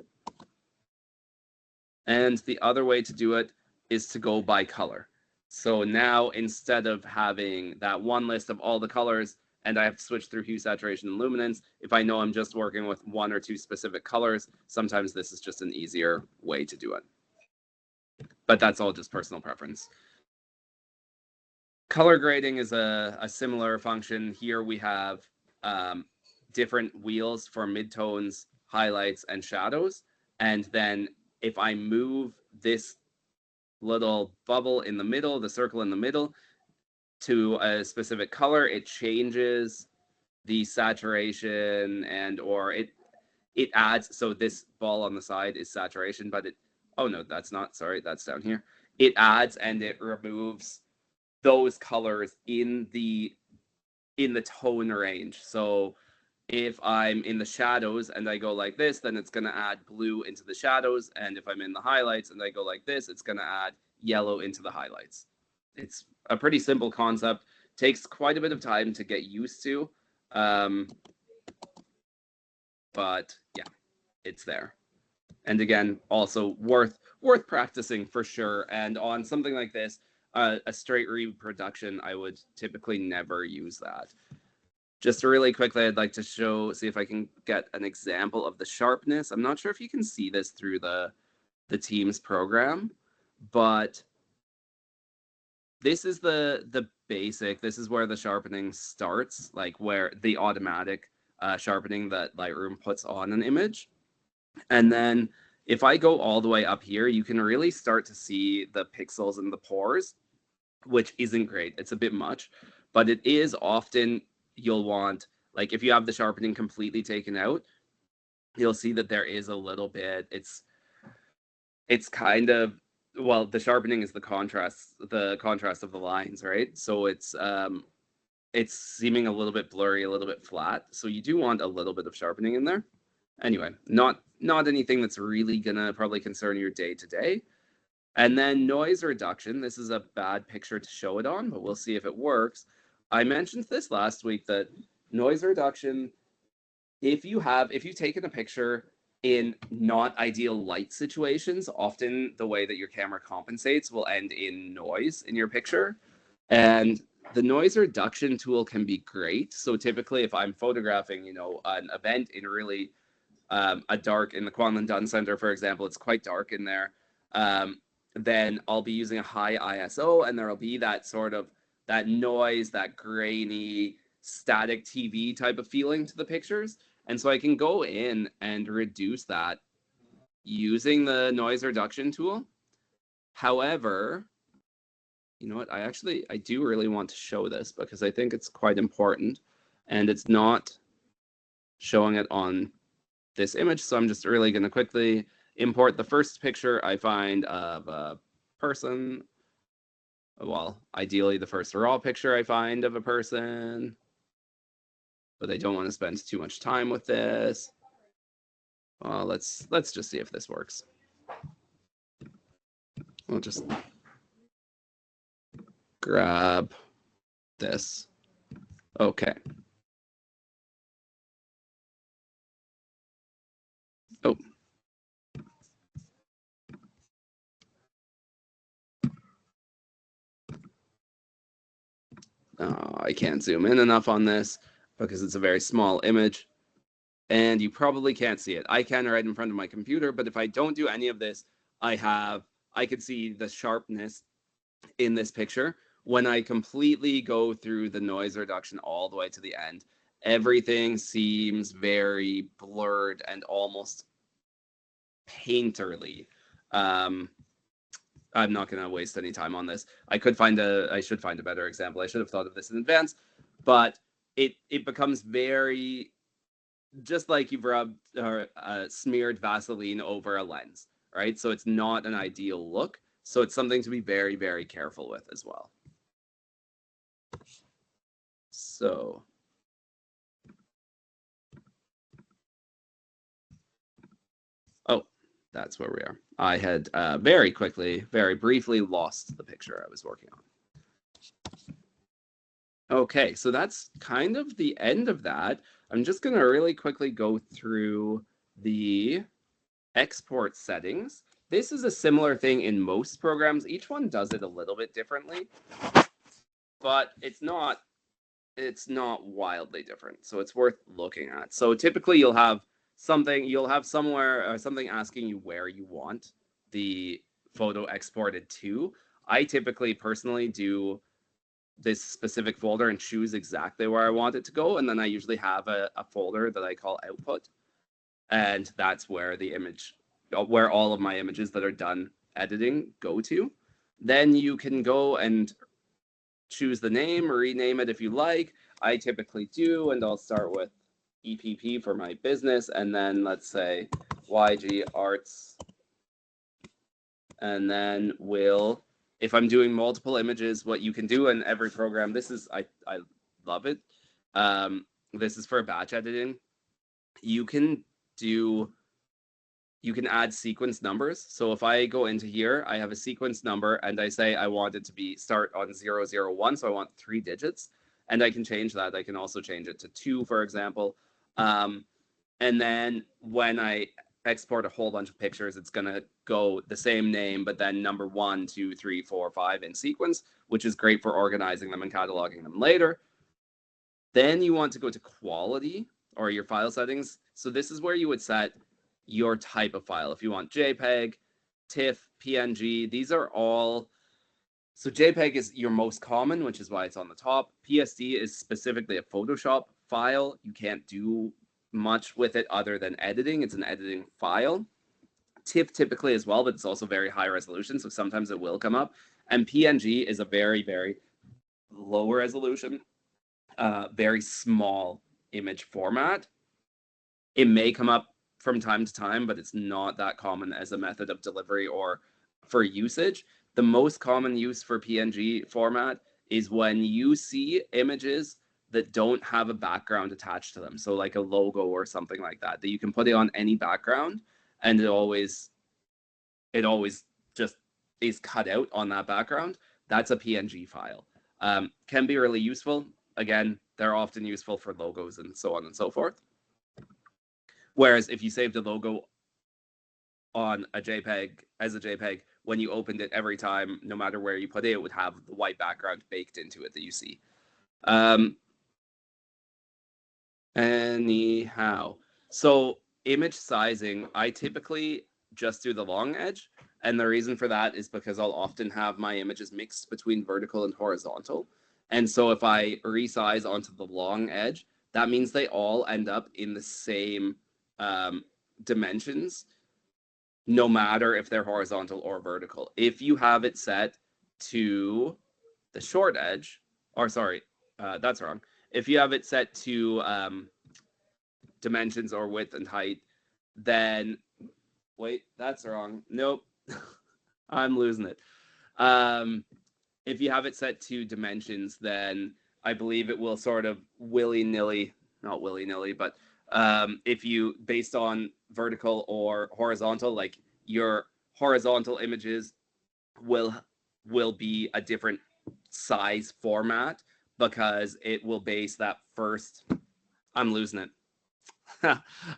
And the other way to do it is to go by color. So now instead of having that one list of all the colors, and I have to switch through hue, saturation, and luminance, if I know I'm just working with one or two specific colors, sometimes this is just an easier way to do it. But that's all just personal preference. Color grading is a similar function. Here we have different wheels for midtones, highlights, and shadows. And then if I move this little bubble in the middle, the circle in the middle, to a specific color, it changes the saturation and or it adds. So this ball on the side is saturation, but oh no, that's not, sorry, that's down here. It adds and it removes those colors in the tone range. So if I'm in the shadows and I go like this, then it's going to add blue into the shadows. And if I'm in the highlights and I go like this, it's going to add yellow into the highlights. It's a pretty simple concept. Takes quite a bit of time to get used to. But yeah, it's there. And again, also worth practicing for sure. And on something like this, a straight reproduction, I would typically never use that. Just really quickly, I'd like to see if I can get an example of the sharpness. I'm not sure if you can see this through the Teams program, but this is the basic. This is where the sharpening starts, like where the automatic sharpening that Lightroom puts on an image. And then if I go all the way up here, you can really start to see the pixels and the pores, which isn't great. It's a bit much, but it is often you'll want, like if you have the sharpening completely taken out, you'll see that there is a little bit, it's kind of, well, the sharpening is the contrast of the lines, right? So it's seeming a little bit blurry, a little bit flat. So you do want a little bit of sharpening in there. Anyway, not anything that's really gonna probably concern your day to day. And then noise reduction. This is a bad picture to show it on, but we'll see if it works. I mentioned this last week that noise reduction, if you've taken a picture in not ideal light situations, often the way that your camera compensates will end in noise in your picture. And the noise reduction tool can be great. So typically if I'm photographing, an event in really a dark, in the Kwanlin Dunn Center, for example, it's quite dark in there. Then I'll be using a high ISO, and there'll be that sort of that noise, that grainy, static TV type of feeling to the pictures. And so I can go in and reduce that using the noise reduction tool. However, you know what? I do really want to show this because I think it's quite important, and it's not showing it on this image. So I'm just really going to quickly import the first picture I find of a person. Well, ideally the first raw picture I find of a person, but I don't want to spend too much time with this. Well, let's just see if this works. We'll just grab this. Okay. Oh. Oh, I can't zoom in enough on this because it's a very small image. And you probably can't see it. I can right in front of my computer, but if I don't do any of this, I could see the sharpness in this picture. When I completely go through the noise reduction all the way to the end, everything seems very blurred and almost painterly. I'm not going to waste any time on this. I should find a better example. I should have thought of this in advance, but it becomes very, just like you've rubbed or smeared Vaseline over a lens, right? So it's not an ideal look. So it's something to be very, very careful with as well. So that's where we are. I had very briefly lost the picture I was working on. Okay, so that's kind of the end of that. I'm just going to really quickly go through the export settings. This is a similar thing in most programs. Each one does it a little bit differently, but it's not wildly different. So it's worth looking at. So typically you'll have something asking you where you want the photo exported to. I typically personally do this specific folder and choose exactly where I want it to go. And then I usually have a folder that I call output. And that's where where all of my images that are done editing go to. Then you can go and choose the name or rename it if you like. I typically do, and I'll start with EPP for my business, and then let's say YG Arts. And then if I'm doing multiple images, what you can do in every program, I love it. This is for batch editing. You can add sequence numbers. So if I go into here, I have a sequence number and I say I want it to start on 001, so I want 3 digits, and I can change that. I can also change it to 2, for example. And then when I export a whole bunch of pictures, it's going to go the same name, but then number 1, 2, 3, 4, 5 in sequence, which is great for organizing them and cataloging them later. Then you want to go to quality or your file settings. So this is where you would set your type of file. If you want JPEG, TIFF, PNG, these are all. So JPEG is your most common, which is why it's on the top. PSD is specifically a Photoshop file. You can't do much with it other than editing. It's an editing file. TIFF typically as well, but it's also very high resolution, so sometimes it will come up. And PNG is a very, very low resolution, very small image format. It may come up from time to time, but it's not that common as a method of delivery or for usage. The most common use for PNG format is when you see images that don't have a background attached to them. So like a logo or something like that, that you can put it on any background and it always just is cut out on that background. That's a PNG file. Can be really useful. Again, they're often useful for logos and so on and so forth. Whereas if you saved a logo on a JPEG as a JPEG, when you opened it every time, no matter where you put it, it would have the white background baked into it that you see. Anyhow, so image sizing, I typically just do the long edge. And the reason for that is because I'll often have my images mixed between vertical and horizontal. And so if I resize onto the long edge, that means they all end up in the same dimensions, no matter if they're horizontal or vertical. If you have it set to the short edge, or sorry, that's wrong. If you have it set to dimensions or width and height, then, wait, that's wrong. Nope, I'm losing it. If you have it set to dimensions, then I believe it will sort of willy-nilly, not willy-nilly, but if you, based on vertical or horizontal, like your horizontal images will be a different size format because it will base that first, I'm losing it.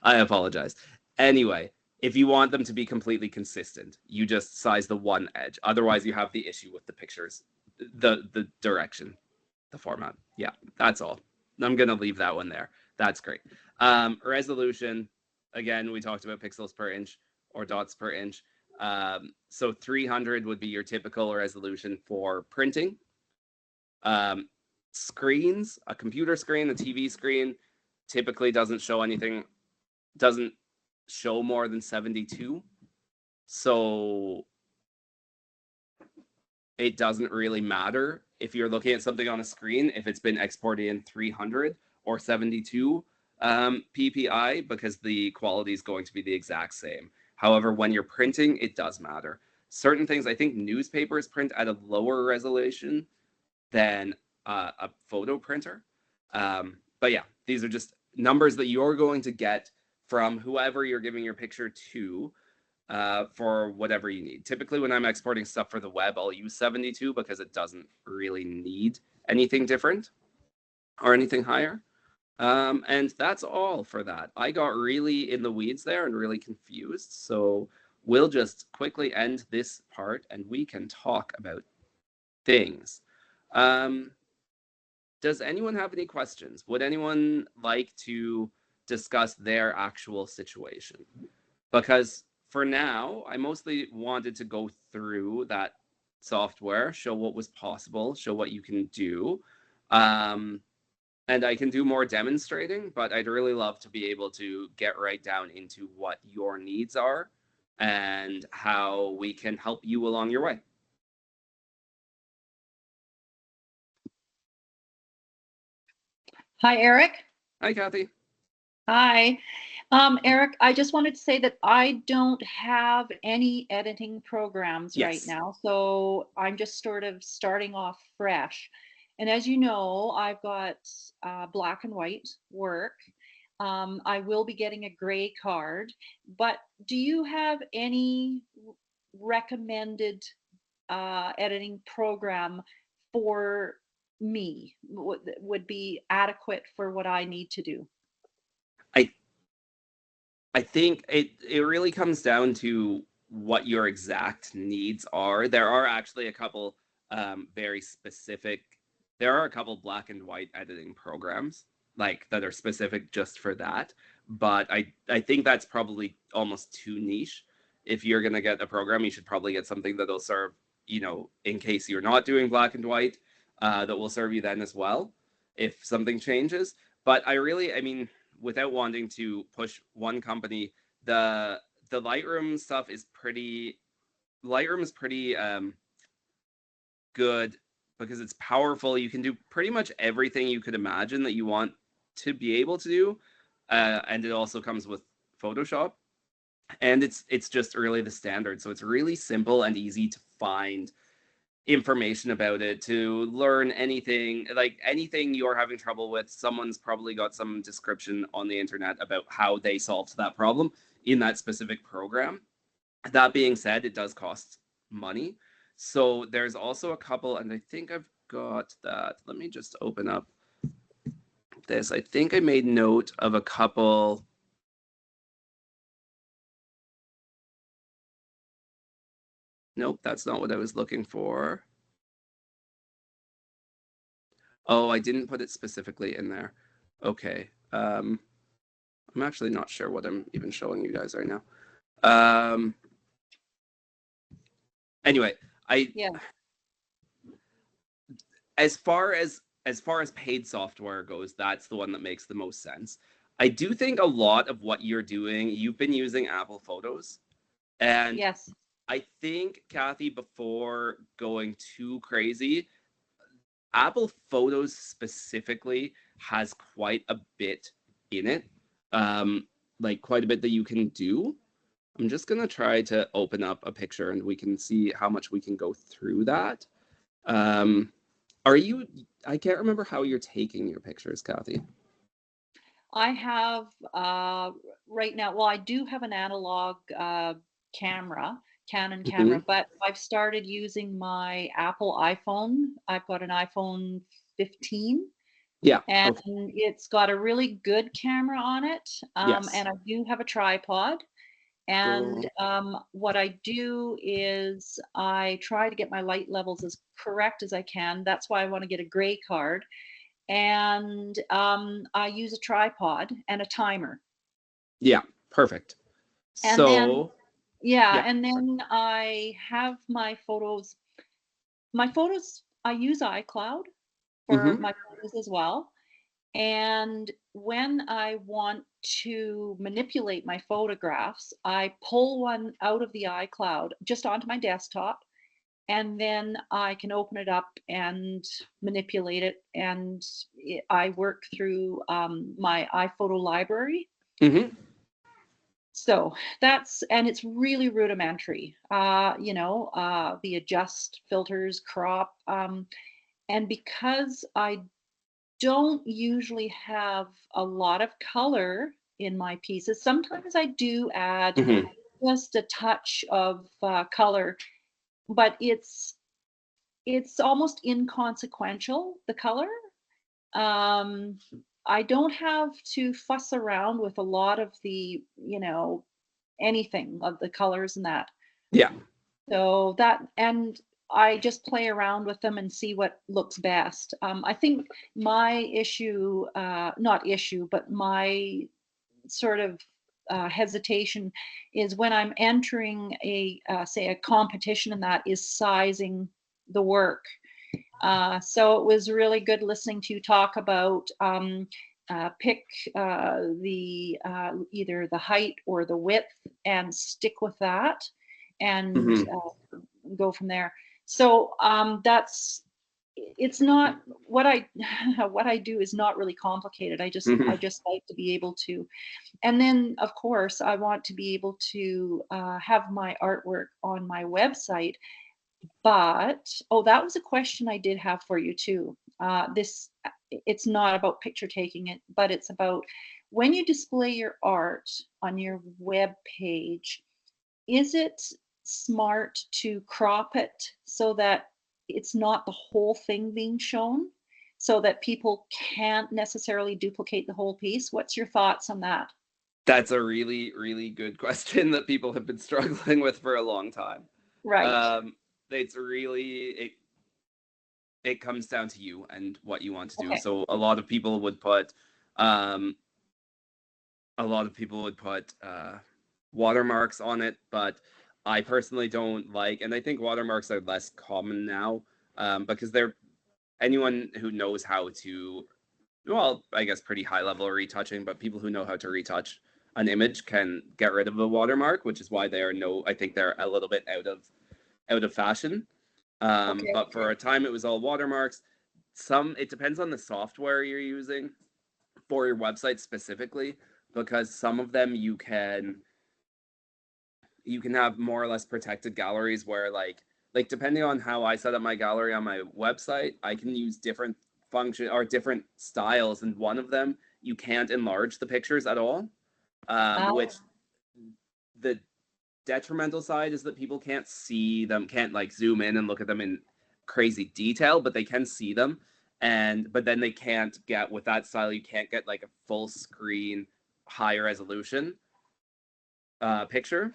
I apologize. Anyway, if you want them to be completely consistent, you just size the one edge. Otherwise, you have the issue with the pictures, the direction, the format. Yeah, that's all. I'm going to leave that one there. That's great. Resolution, again, we talked about pixels per inch or dots per inch. So 300 would be your typical resolution for printing. Screens, a computer screen, a TV screen, typically doesn't show anything, doesn't show more than 72. So it doesn't really matter if you're looking at something on a screen, if it's been exported in 300 or 72 ppi, because the quality is going to be the exact same. However, when you're printing, it does matter. Certain things, I think newspapers print at a lower resolution than a photo printer. But yeah, these are just numbers that you're going to get from whoever you're giving your picture to for whatever you need. Typically, when I'm exporting stuff for the web, I'll use 72 because it doesn't really need anything different or anything higher. And that's all for that. I got really in the weeds there and really confused. So we'll just quickly end this part and we can talk about things. Does anyone have any questions? Would anyone like to discuss their actual situation? Because for now, I mostly wanted to go through that software, show what was possible, show what you can do. And I can do more demonstrating, but I'd really love to be able to get right down into what your needs are and how we can help you along your way. Hi, Eric. Hi, Kathy. Hi. Eric, I just wanted to say that I don't have any editing programs right now, so I'm just sort of starting off fresh. And as you know, I've got black and white work. I will be getting a gray card, but do you have any recommended editing program for me would be adequate for what I need to do? I think it really comes down to what your exact needs are. There are actually a couple very specific there are a couple black and white editing programs like that are specific just for that, but I think that's probably almost too niche. If you're going to get a program, you should probably get something that'll serve, in case you're not doing black and white, that will serve you then as well if something changes. But I mean, without wanting to push one company, the Lightroom stuff is pretty good because it's powerful. You can do pretty much everything you could imagine that you want to be able to do, and it also comes with Photoshop, and it's just really the standard. So it's really simple and easy to find information about it, to learn anything. Like anything you're having trouble with, someone's probably got some description on the internet about how they solved that problem in that specific program. That being said, it does cost money. So there's also a couple, and I think I've got that. Let me just open up this. I think I made note of a couple. Nope, that's not what I was looking for. Oh, I didn't put it specifically in there. Okay. I'm actually not sure what I'm even showing you guys right now. Anyway, Yeah. As far as paid software goes, that's the one that makes the most sense. I do think a lot of what you're doing, you've been using Apple Photos. And Yes. I think, Kathy, before going too crazy, Apple Photos specifically has quite a bit in it. Like quite a bit that you can do. I'm just going to try to open up a picture and we can see how much we can go through that. I can't remember how you're taking your pictures, Kathy. I have right now, well, I do have an analog camera, Canon camera, but I've started using my Apple iPhone. I've got an iPhone 15. Yeah. And Okay. it's got a really good camera on it. Yes. And I do have a tripod. And Cool. what I do is I try to get my light levels as correct as I can. That's why I want to get a gray card. And I use a tripod and a timer. Yeah. Perfect. And then, So, yeah, yeah. and then I have my photos. My photos, I use iCloud for Mm-hmm. my photos as well. And when I want to manipulate my photographs, I pull one out of the iCloud just onto my desktop, and then I can open it up and manipulate it. And I work through my iPhoto library. Mm-hmm. So and it's really rudimentary, the adjust, filters, crop. And because I don't usually have a lot of color in my pieces. Sometimes I do add Mm-hmm. just a touch of color, but it's almost inconsequential, the color. Um, I don't have to fuss around with a lot of the, anything of the colors and that. Yeah. So and I just play around with them and see what looks best. I think my issue, not issue, but my sort of hesitation is when I'm entering say, a competition, and that is sizing the work. So it was really good listening to you talk about pick the either the height or the width and stick with that, and Mm-hmm. go from there. So it's not what I what I do is not really complicated. Mm-hmm. I just like to be able to, and then of course I want to be able to have my artwork on my website. But oh, that was a question I did have for you too. It's not about picture taking it, but it's about when you display your art on your web page, is it smart to crop it so that it's not the whole thing being shown, so that people can't necessarily duplicate the whole piece? What's your thoughts on that? That's a really, really good question that people have been struggling with for a long time. Right. Um, it's really, it comes down to you and what you want to do. Okay. So a lot of people would put watermarks on it, but I personally don't like, and I think watermarks are less common now, because anyone who knows how to, well, I guess pretty high level retouching, but people who know how to retouch an image can get rid of a watermark, which is why I think they're a little bit out of fashion. Okay. But for a time it was all watermarks. It depends on the software you're using for your website specifically, because some of them you can have more or less protected galleries where like depending on how I set up my gallery on my website, I can use different function or different styles, and one of them you can't enlarge the pictures at all, which the detrimental side is that people can't see them, can't like zoom in and look at them in crazy detail, but they can see them. But then they can't get, with that style, you can't get like a full screen high resolution picture.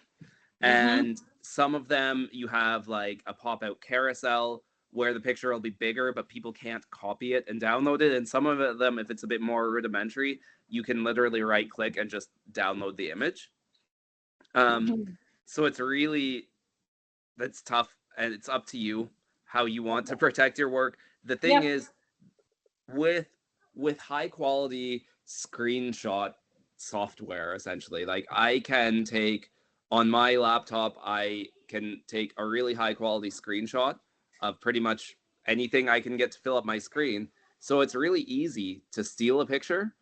And some of them you have like a pop-out carousel where the picture will be bigger, but people can't copy it and download it. And some of them, if it's a bit more rudimentary, you can literally right click and just download the image. So that's tough, and it's up to you how you want to protect your work. The thing is, with high quality screenshot software, essentially, like I can take on my laptop, I can take a really high quality screenshot of pretty much anything I can get to fill up my screen. So it's really easy to steal a picture.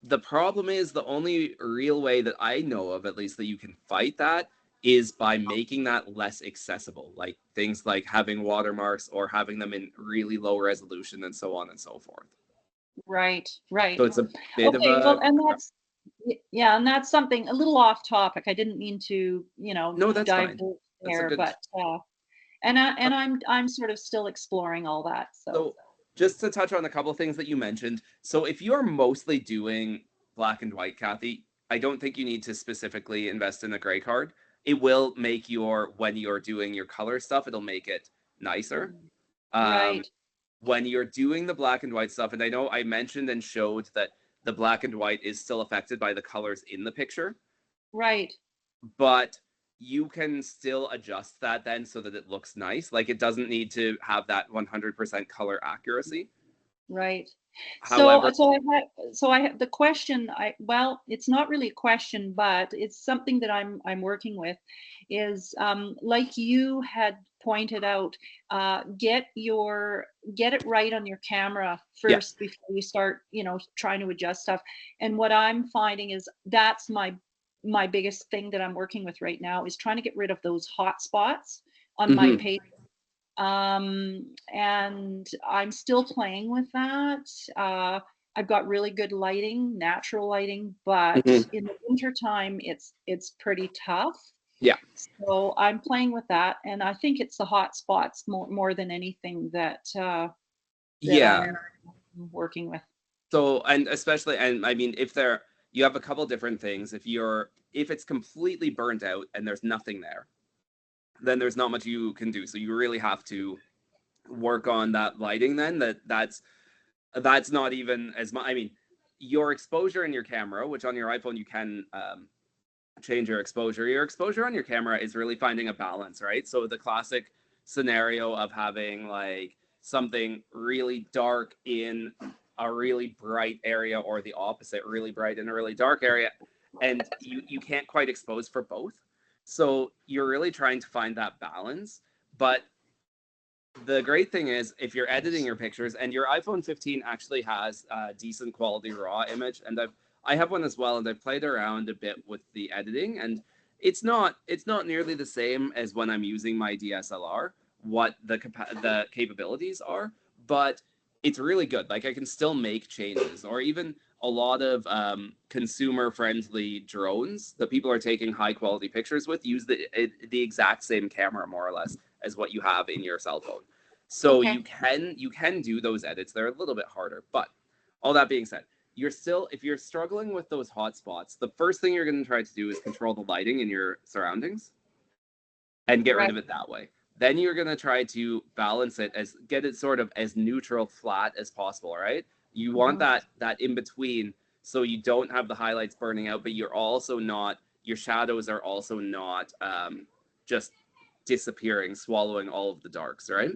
The problem is, the only real way that I know of, at least, that you can fight that is by making that less accessible, like things like having watermarks or having them in really low resolution and so on and so forth. Right. So it's a bit of a... Well, and that's something a little off topic. I didn't mean to, No, that's dive fine. there, Good... but I'm sort of still exploring all that. So just to touch on a couple of things that you mentioned. So if you're mostly doing black and white, Kathy, I don't think you need to specifically invest in a gray card. It will make when you're doing your color stuff, it'll make it nicer. Right. When you're doing the black and white stuff, and I know I mentioned and showed that the black and white is still affected by the colors in the picture. Right. But you can still adjust that then so that it looks nice. Like, it doesn't need to have that 100% color accuracy. Right. However, so I have the question. It's not really a question, but it's something that I'm working with. Is like you had pointed out, get it right on your camera first before you start, trying to adjust stuff. And what I'm finding is that's my biggest thing that I'm working with right now is trying to get rid of those hot spots on my page. And I'm still playing with that. I've got really good lighting, natural lighting, but in the wintertime, it's pretty tough. Yeah. So I'm playing with that, and I think it's the hot spots more than anything that I'm working with. So, and especially, and I mean, you have a couple different things. If it's completely burnt out and there's nothing there, then there's not much you can do. So you really have to work on that lighting then. That's not even as much. I mean, your exposure in your camera, which on your iPhone you can change your exposure. Your exposure on your camera is really finding a balance, right? So the classic scenario of having like something really dark in a really bright area, or the opposite, really bright in a really dark area, and you can't quite expose for both. So you're really trying to find that balance. But the great thing is, if you're editing your pictures, and your iPhone 15 actually has a decent quality raw image, and I have one as well, and I've played around a bit with the editing, and it's not nearly the same as when I'm using my DSLR, what the capabilities are, but it's really good. Like, I can still make changes, or even a lot of consumer-friendly drones that people are taking high-quality pictures with use the exact same camera, more or less, as what you have in your cell phone. So you can do those edits. They're a little bit harder, but all that being said, if you're struggling with those hot spots, the first thing you're going to try to do is control the lighting in your surroundings and get rid of it that way. then you're going to try to balance it get it sort of as neutral, flat as possible, right? You want that in between, so you don't have the highlights burning out, but you're also not, your shadows are also not just disappearing, swallowing all of the darks, right?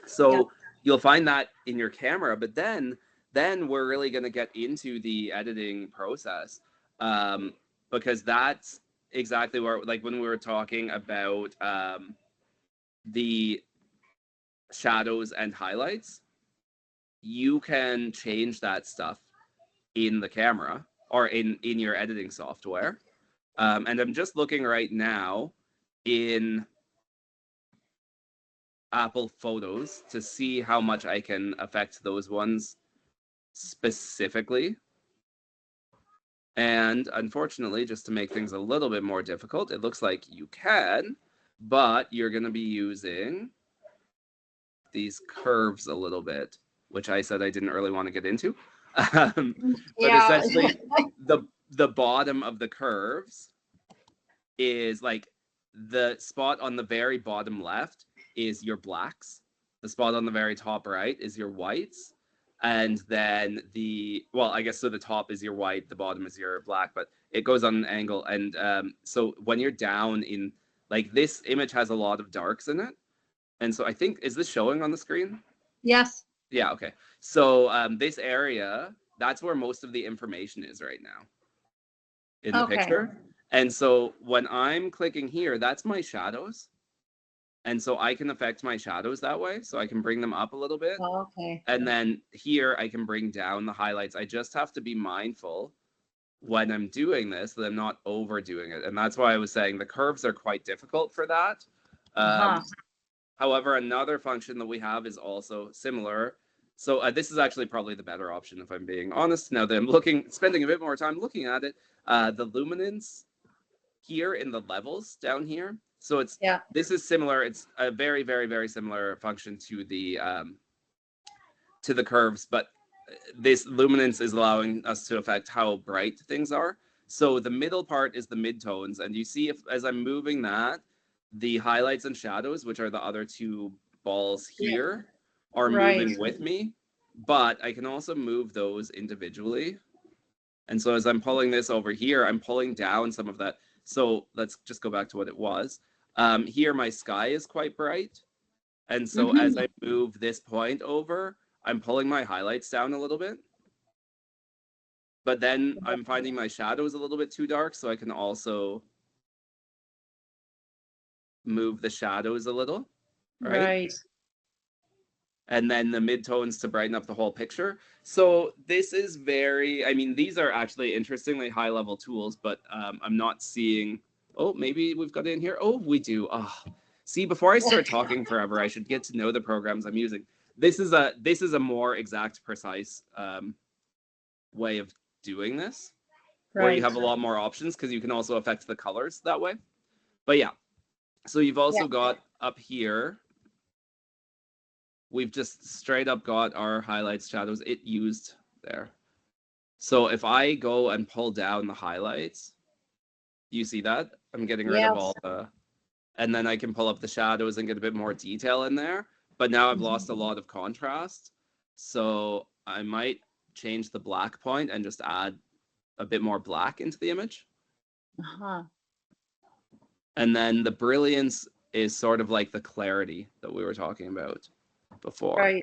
So you'll find that in your camera, but then we're really going to get into the editing process, because that's exactly where, like when we were talking about the shadows and highlights, you can change that stuff in the camera or in your editing software. And I'm just looking right now in Apple Photos to see how much I can affect those ones specifically. And unfortunately, just to make things a little bit more difficult, it looks like you can, but you're going to be using these curves a little bit, which I said I didn't really want to get into. But essentially, the bottom of the curves is like the spot on the very bottom left is your blacks. The spot on the very top right is your whites. And then I guess so the top is your white, the bottom is your black, but it goes on an angle. And so when you're down in, like, this image has a lot of darks in it. And so I think, is this showing on the screen? Yes. Yeah, okay. So this area, that's where most of the information is right now in the picture. And so when I'm clicking here, that's my shadows. And so I can affect my shadows that way. So I can bring them up a little bit. And then here I can bring down the highlights. I just have to be mindful when I'm doing this that I'm not overdoing it. And that's why I was saying the curves are quite difficult for that. However, another function that we have is also similar. So this is actually probably the better option, if I'm being honest. Now that I'm spending a bit more time looking at it, the luminance here in the levels down here. So this is similar. It's a very, very, very similar function to the curves, but this luminance is allowing us to affect how bright things are. So the middle part is the midtones, and you see as I'm moving that, the highlights and shadows, which are the other two balls here, are moving with me, but I can also move those individually. And so as I'm pulling this over here, I'm pulling down some of that. So let's just go back to what it was. Here, my sky is quite bright. And so as I move this point over, I'm pulling my highlights down a little bit. But then I'm finding my shadows a little bit too dark, so I can also move the shadows a little, right? And then the midtones to brighten up the whole picture. So this is these are actually interestingly high-level tools, but I'm not seeing, maybe we've got it in here. Oh, we do. See, before I start talking forever, I should get to know the programs I'm using. This is a more exact, precise way of doing this, where you have a lot more options, because you can also affect the colors that way. But yeah, so you've also got up here, we've just straight up got our highlights, shadows, it used there. So if I go and pull down the highlights, you see that? I'm getting rid of all and then I can pull up the shadows and get a bit more detail in there. But now I've lost a lot of contrast. So I might change the black point and just add a bit more black into the image. And then the brilliance is sort of like the clarity that we were talking about before.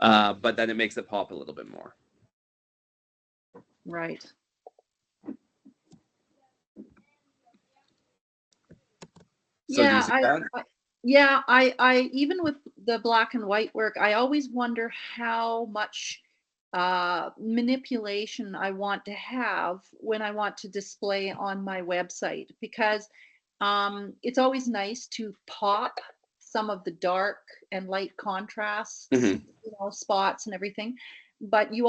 But then it makes it pop a little bit more. So I even with the black and white work, I always wonder how much manipulation I want to have when I want to display on my website, because it's always nice to pop some of the dark and light contrasts, spots and everything. But I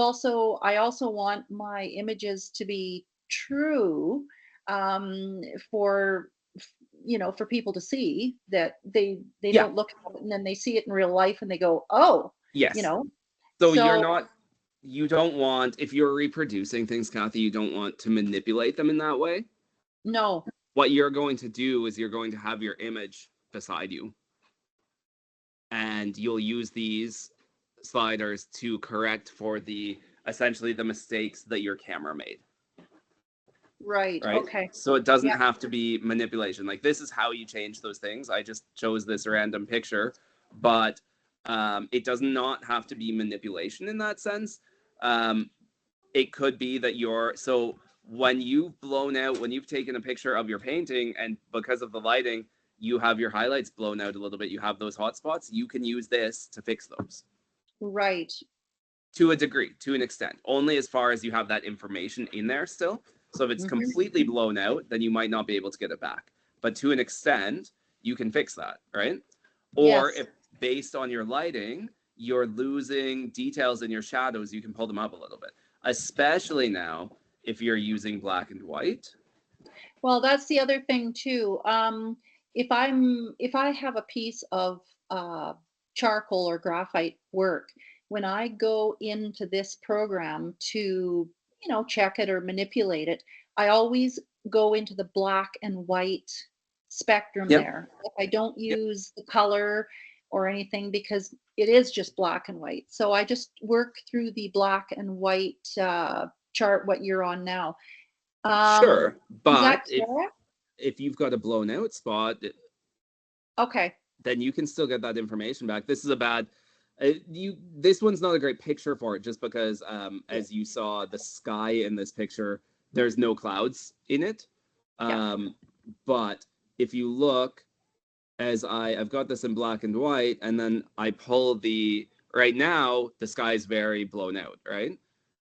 also want my images to be true, for people to see, that they don't look at it and then they see it in real life and they go, So you don't want, if you're reproducing things, Kathy, you don't want to manipulate them in that way. No. What you're going to do is you're going to have your image beside you. and you'll use these sliders to correct for essentially the mistakes that your camera made. Right. Okay. So it doesn't Yeah. have to be manipulation. Like, this is how you change those things. I just chose this random picture, but it does not have to be manipulation in that sense. It could be that so when you've taken a picture of your painting, and because of the lighting, you have your highlights blown out a little bit, you have those hot spots, you can use this to fix those. Right. To a degree, to an extent, only as far as you have that information in there still. So if it's completely blown out, then you might not be able to get it back. But to an extent, you can fix that, right? Or if based on your lighting, you're losing details in your shadows, you can pull them up a little bit. Especially now, if you're using black and white. Well, that's the other thing too. If I have a piece of charcoal or graphite work, when I go into this program to, check it or manipulate it, I always go into the black and white spectrum there. I don't use the color or anything because it is just black and white. So I just work through the black and white chart, what you're on now. Sure, but is that if you've got a blown out spot, okay, then you can still get that information back. This is a bad. This one's not a great picture for it, just because, as you saw, the sky in this picture, there's no clouds in it. But if you look, I've got this in black and white, and then I pull right now, the sky's very blown out, right?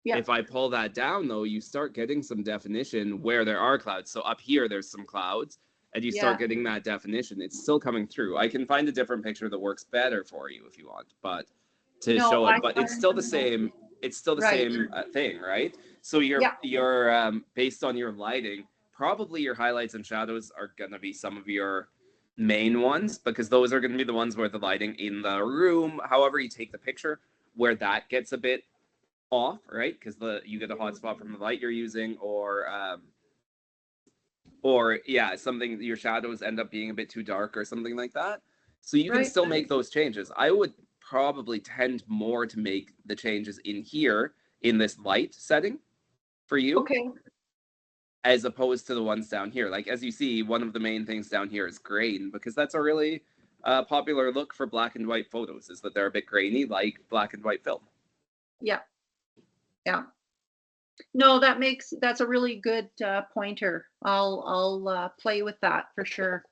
Yeah. If I pull that down, though, you start getting some definition where there are clouds. So up here, there's some clouds, and you start getting that definition. It's still coming through. I can find a different picture that works better for you if you want, but show it. But it's still the same. It's still the same thing, right? So you're based on your lighting, probably your highlights and shadows are going to be some of your main ones, because those are going to be the ones where the lighting in the room, however you take the picture, where that gets a bit off, right? Because you get a hot spot from the light you're using, or something, your shadows end up being a bit too dark or something like that. So you can still make those changes. I would probably tend more to make the changes in here in this light setting for you, as opposed to the ones down here. Like, as you see, one of the main things down here is grain, because that's a really popular look for black and white photos, is that they're a bit grainy, like black and white film. Yeah. No, that's a really good pointer. I'll play with that for sure.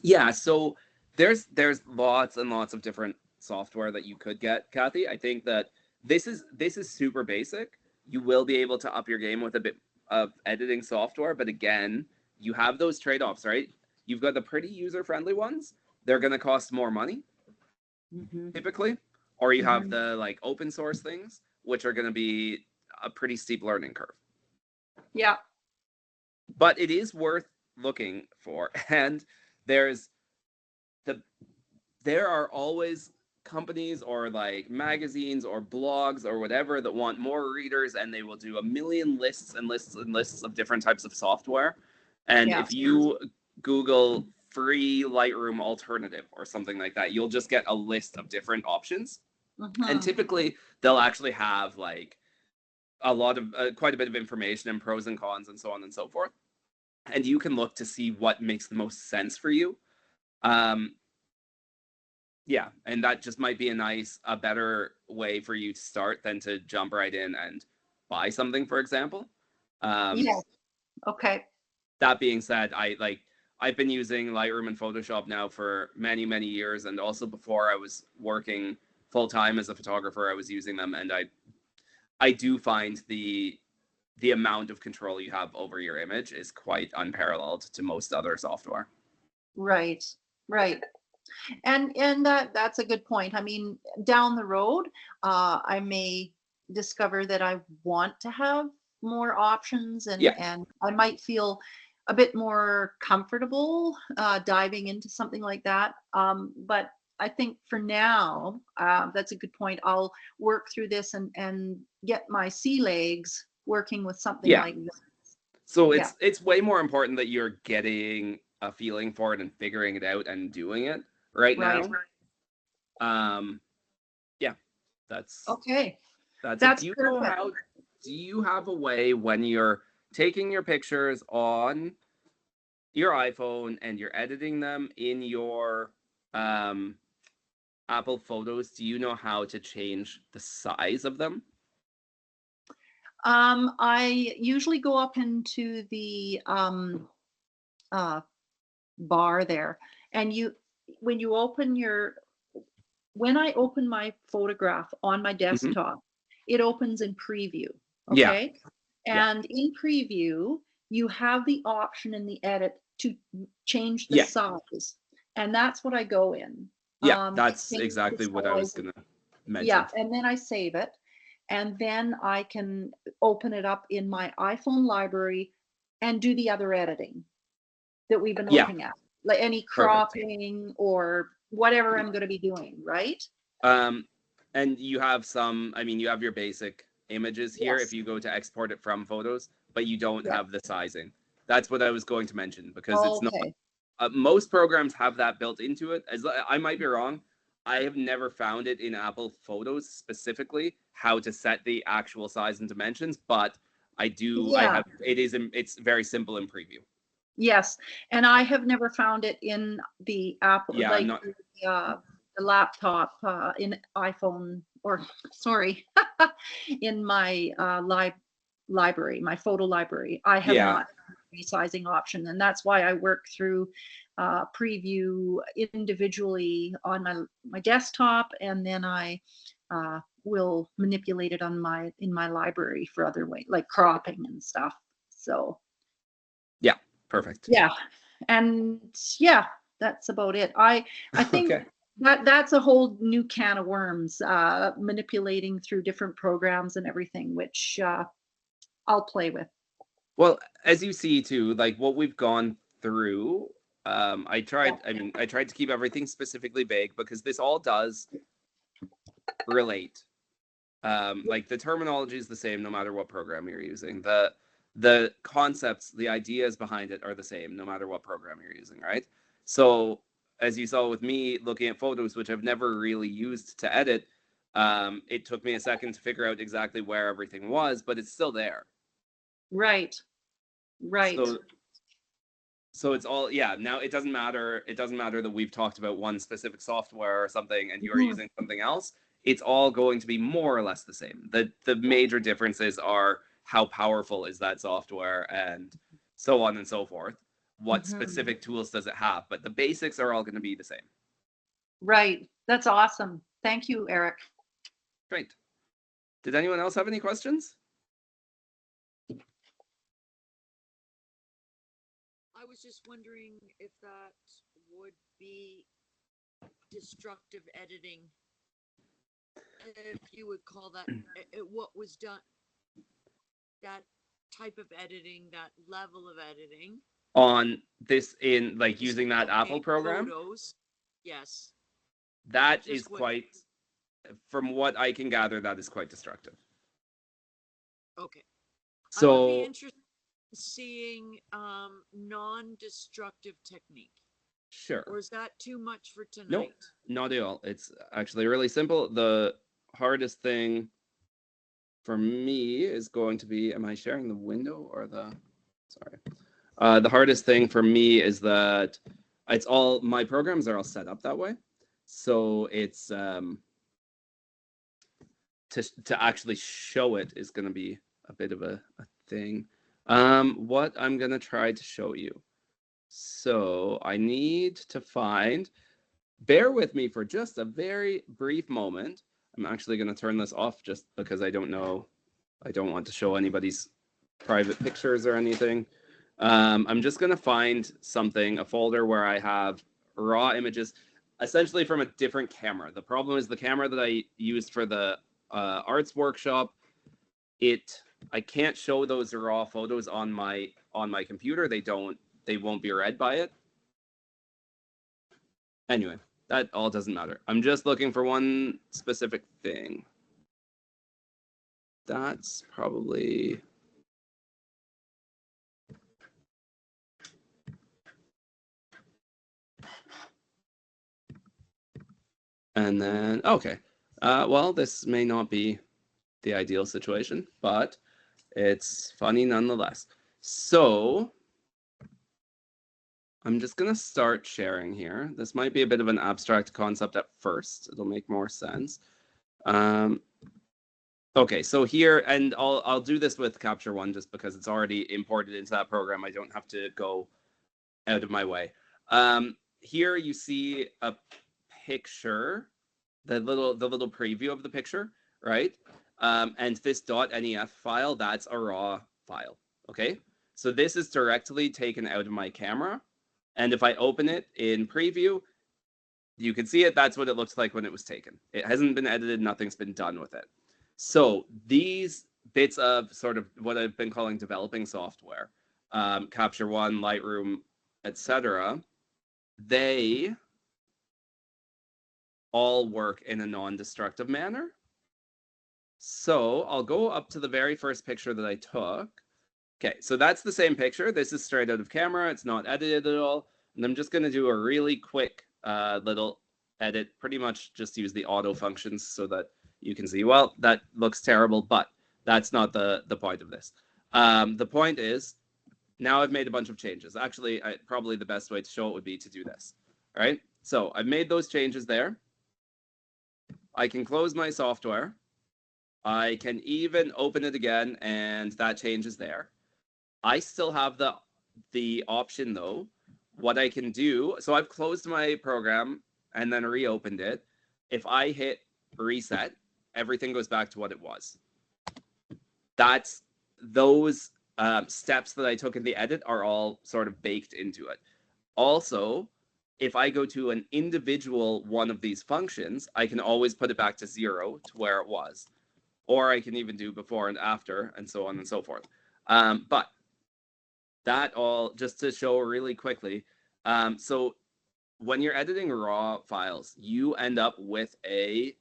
Yeah, so there's lots and lots of different software that you could get, Kathy. I think that this is super basic. You will be able to up your game with a bit of editing software, but again, you have those trade-offs, right? You've got the pretty user-friendly ones. They're going to cost more money, typically. Or you have the open source things, which are going to be a pretty steep learning curve. Yeah. But it is worth looking for. And there are always companies or magazines or blogs or whatever that want more readers, and they will do a million lists and lists and lists of different types of software. And if you Google free Lightroom alternative or something like that, you'll just get a list of different options. And typically they'll actually have a lot of quite a bit of information and pros and cons and so on and so forth. And you can look to see what makes the most sense for you. Yeah, and that just might be a better way for you to start than to jump right in and buy something, for example. Okay. That being said, I've been using Lightroom and Photoshop now for many, many years, and also before I was working full-time as a photographer, I was using them, and I do find the amount of control you have over your image is quite unparalleled to most other software. Right. And that's a good point. I mean, down the road, I may discover that I want to have more options, and I might feel a bit more comfortable diving into something like that. But I think for now, that's a good point. I'll work through this and get my sea legs working with something like this. So it's way more important that you're getting a feeling for it and figuring it out and doing it right now. Yeah, that's okay. it. That's Do you know perfect. how? Do you have a way when you're taking your pictures on your iPhone and you're editing them in your um, Apple Photos? Do you know how to change the size of them? I usually go up into the uh, bar there, and when you open your when I open my photograph on my Hmm. desktop, it opens in preview. Yeah, Okay. yeah, And in preview, you have the option in the edit to change the yeah, size. And that's what I go in. yeah. I That's change the exactly what I was size. gonna Yeah. mention. And then I save it. And then I can open it up in my iPhone library and do the other editing that we've been Yeah, looking at, like any perfect. cropping or whatever I'm going to be doing, right? Um, and you have some, I mean, you have your basic images here if Yes. you go to export it from photos, but you don't Yeah. have the sizing. That's what I was going to mention because it's not, Okay. most programs have that built into it. As I might be wrong, I have never found it in Apple Photos specifically how to set the actual size and dimensions, but I do, I Yeah. have, it's very simple in preview. Yes. And I have never found it in the Apple, Yeah, I'm like not, the laptop, in iPhone, or sorry, in my library, my photo library. I have yeah, not resizing option, and that's why I work through preview individually on my desktop, and then I will manipulate it on my in my library for other way, like cropping and stuff. So yeah, perfect. yeah, and yeah, that's about it. I think Okay. that's a whole new can of worms, manipulating through different programs and everything, which I'll play with. Well, as you see too, like what we've gone through, Yeah. I tried to keep everything specifically vague because this all does relate. Like the terminology is the same no matter what program you're using. The concepts, the ideas behind it are the same no matter what program you're using, right? So as you saw with me looking at photos, which I've never really used to edit, it took me a second to figure out exactly where everything was, but it's still there. Right. Right. So so it's all, yeah, now it doesn't matter that we've talked about one specific software or something and you're Mhm. using something else. It's all going to be more or less the same. The major differences are how powerful is that software and so on and so forth. What Mhm. specific tools does it have? But the basics are all going to be the same. Right. That's awesome. Thank you, Eric. Great. Did anyone else have any questions? I was just wondering if that would be destructive editing, if you would call that what was done, that type of editing, that level of editing, On this, in like just using that Apple looking program, photos. Yes, that is just what. quite, from what I can gather, that is quite destructive. Okay, I would be So interested in seeing non-destructive technique, sure. or is that too much for Nope, tonight? not at all. It's actually really simple. The hardest thing for me is going to be, am I sharing the window or the, sorry. The hardest thing for me is that it's all, my programs are all set up that way. So it's, to actually show it is going to be a bit of a thing. What I'm going to try to show you. So I need to find, bear with me for just a very brief moment. I'm actually going to turn this off just because I don't know, I don't want to show anybody's private pictures or anything. I'm just going to find something, a folder where I have raw images, essentially from a different camera. The problem is the camera that I used for the arts workshop, I can't show those raw photos on my computer. They won't be read by it. Anyway, that all doesn't matter. I'm just looking for one specific thing. That's probably, And then, okay. Well, this may not be the ideal situation, but it's funny nonetheless. So I'm just going to start sharing here. This might be a bit of an abstract concept at first. It'll make more sense. Okay, so here, and I'll do this with Capture One just because it's already imported into that program. I don't have to go out of my way. Here you see a picture, the little preview of the picture, right? And this .nef file, that's a raw file, okay? So this is directly taken out of my camera. And if I open it in preview, you can see it. That's what it looks like when it was taken. It hasn't been edited. Nothing's been done with it. So these bits of sort of what I've been calling developing software, Capture One, Lightroom, etc., they all work in a non-destructive manner. So I'll go up to the very first picture that I took. Okay, so that's the same picture. This is straight out of camera. It's not edited at all. And I'm just going to do a really quick little edit, pretty much just use the auto functions so that you can see, well, that looks terrible, but that's not the point of this. The point is, now I've made a bunch of changes. Actually, probably the best way to show it would be to do this. All right, so I've made those changes there. I can close my software. I can even open it again, and that change is there. I still have the option, though, what I can do. So I've closed my program and then reopened it. If I hit reset, everything goes back to what it was. That's those steps that I took in the edit are all sort of baked into it. Also, if I go to an individual one of these functions, I can always put it back to 0 to where it was. Or I can even do before and after, and so on and so forth. But that all, just to show really quickly, so when you're editing raw files, you end up with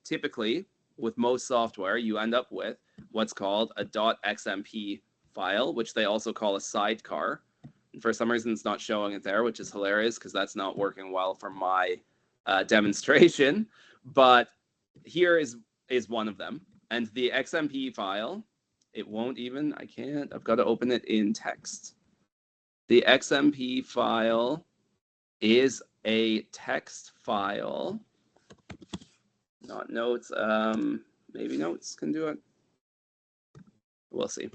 typically, with most software, you end up with what's called a .xmp file, which they also call a sidecar. And for some reason, it's not showing it there, which is hilarious because that's not working well for my demonstration. But here is one of them. And the XMP file, it won't even, I've got to open it in text. The XMP file is a text file, not notes. Maybe notes can do it. We'll see.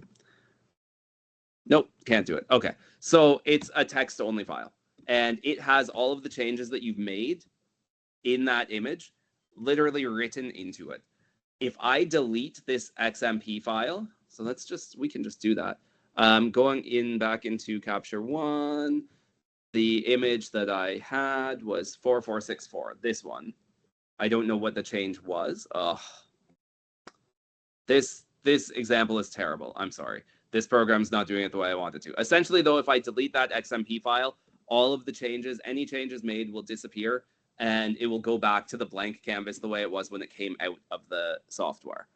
Nope, can't do it. Okay, so it's a text-only file, and it has all of the changes that you've made in that image literally written into it. If I delete this XMP file, so we can just do that. Going back into Capture One, the image that I had was 4464, this one. I don't know what the change was. Ugh. This example is terrible. I'm sorry. This program's not doing it the way I want it to. Essentially, though, if I delete that XMP file, all of the changes, any changes made will disappear, and it will go back to the blank canvas the way it was when it came out of the software.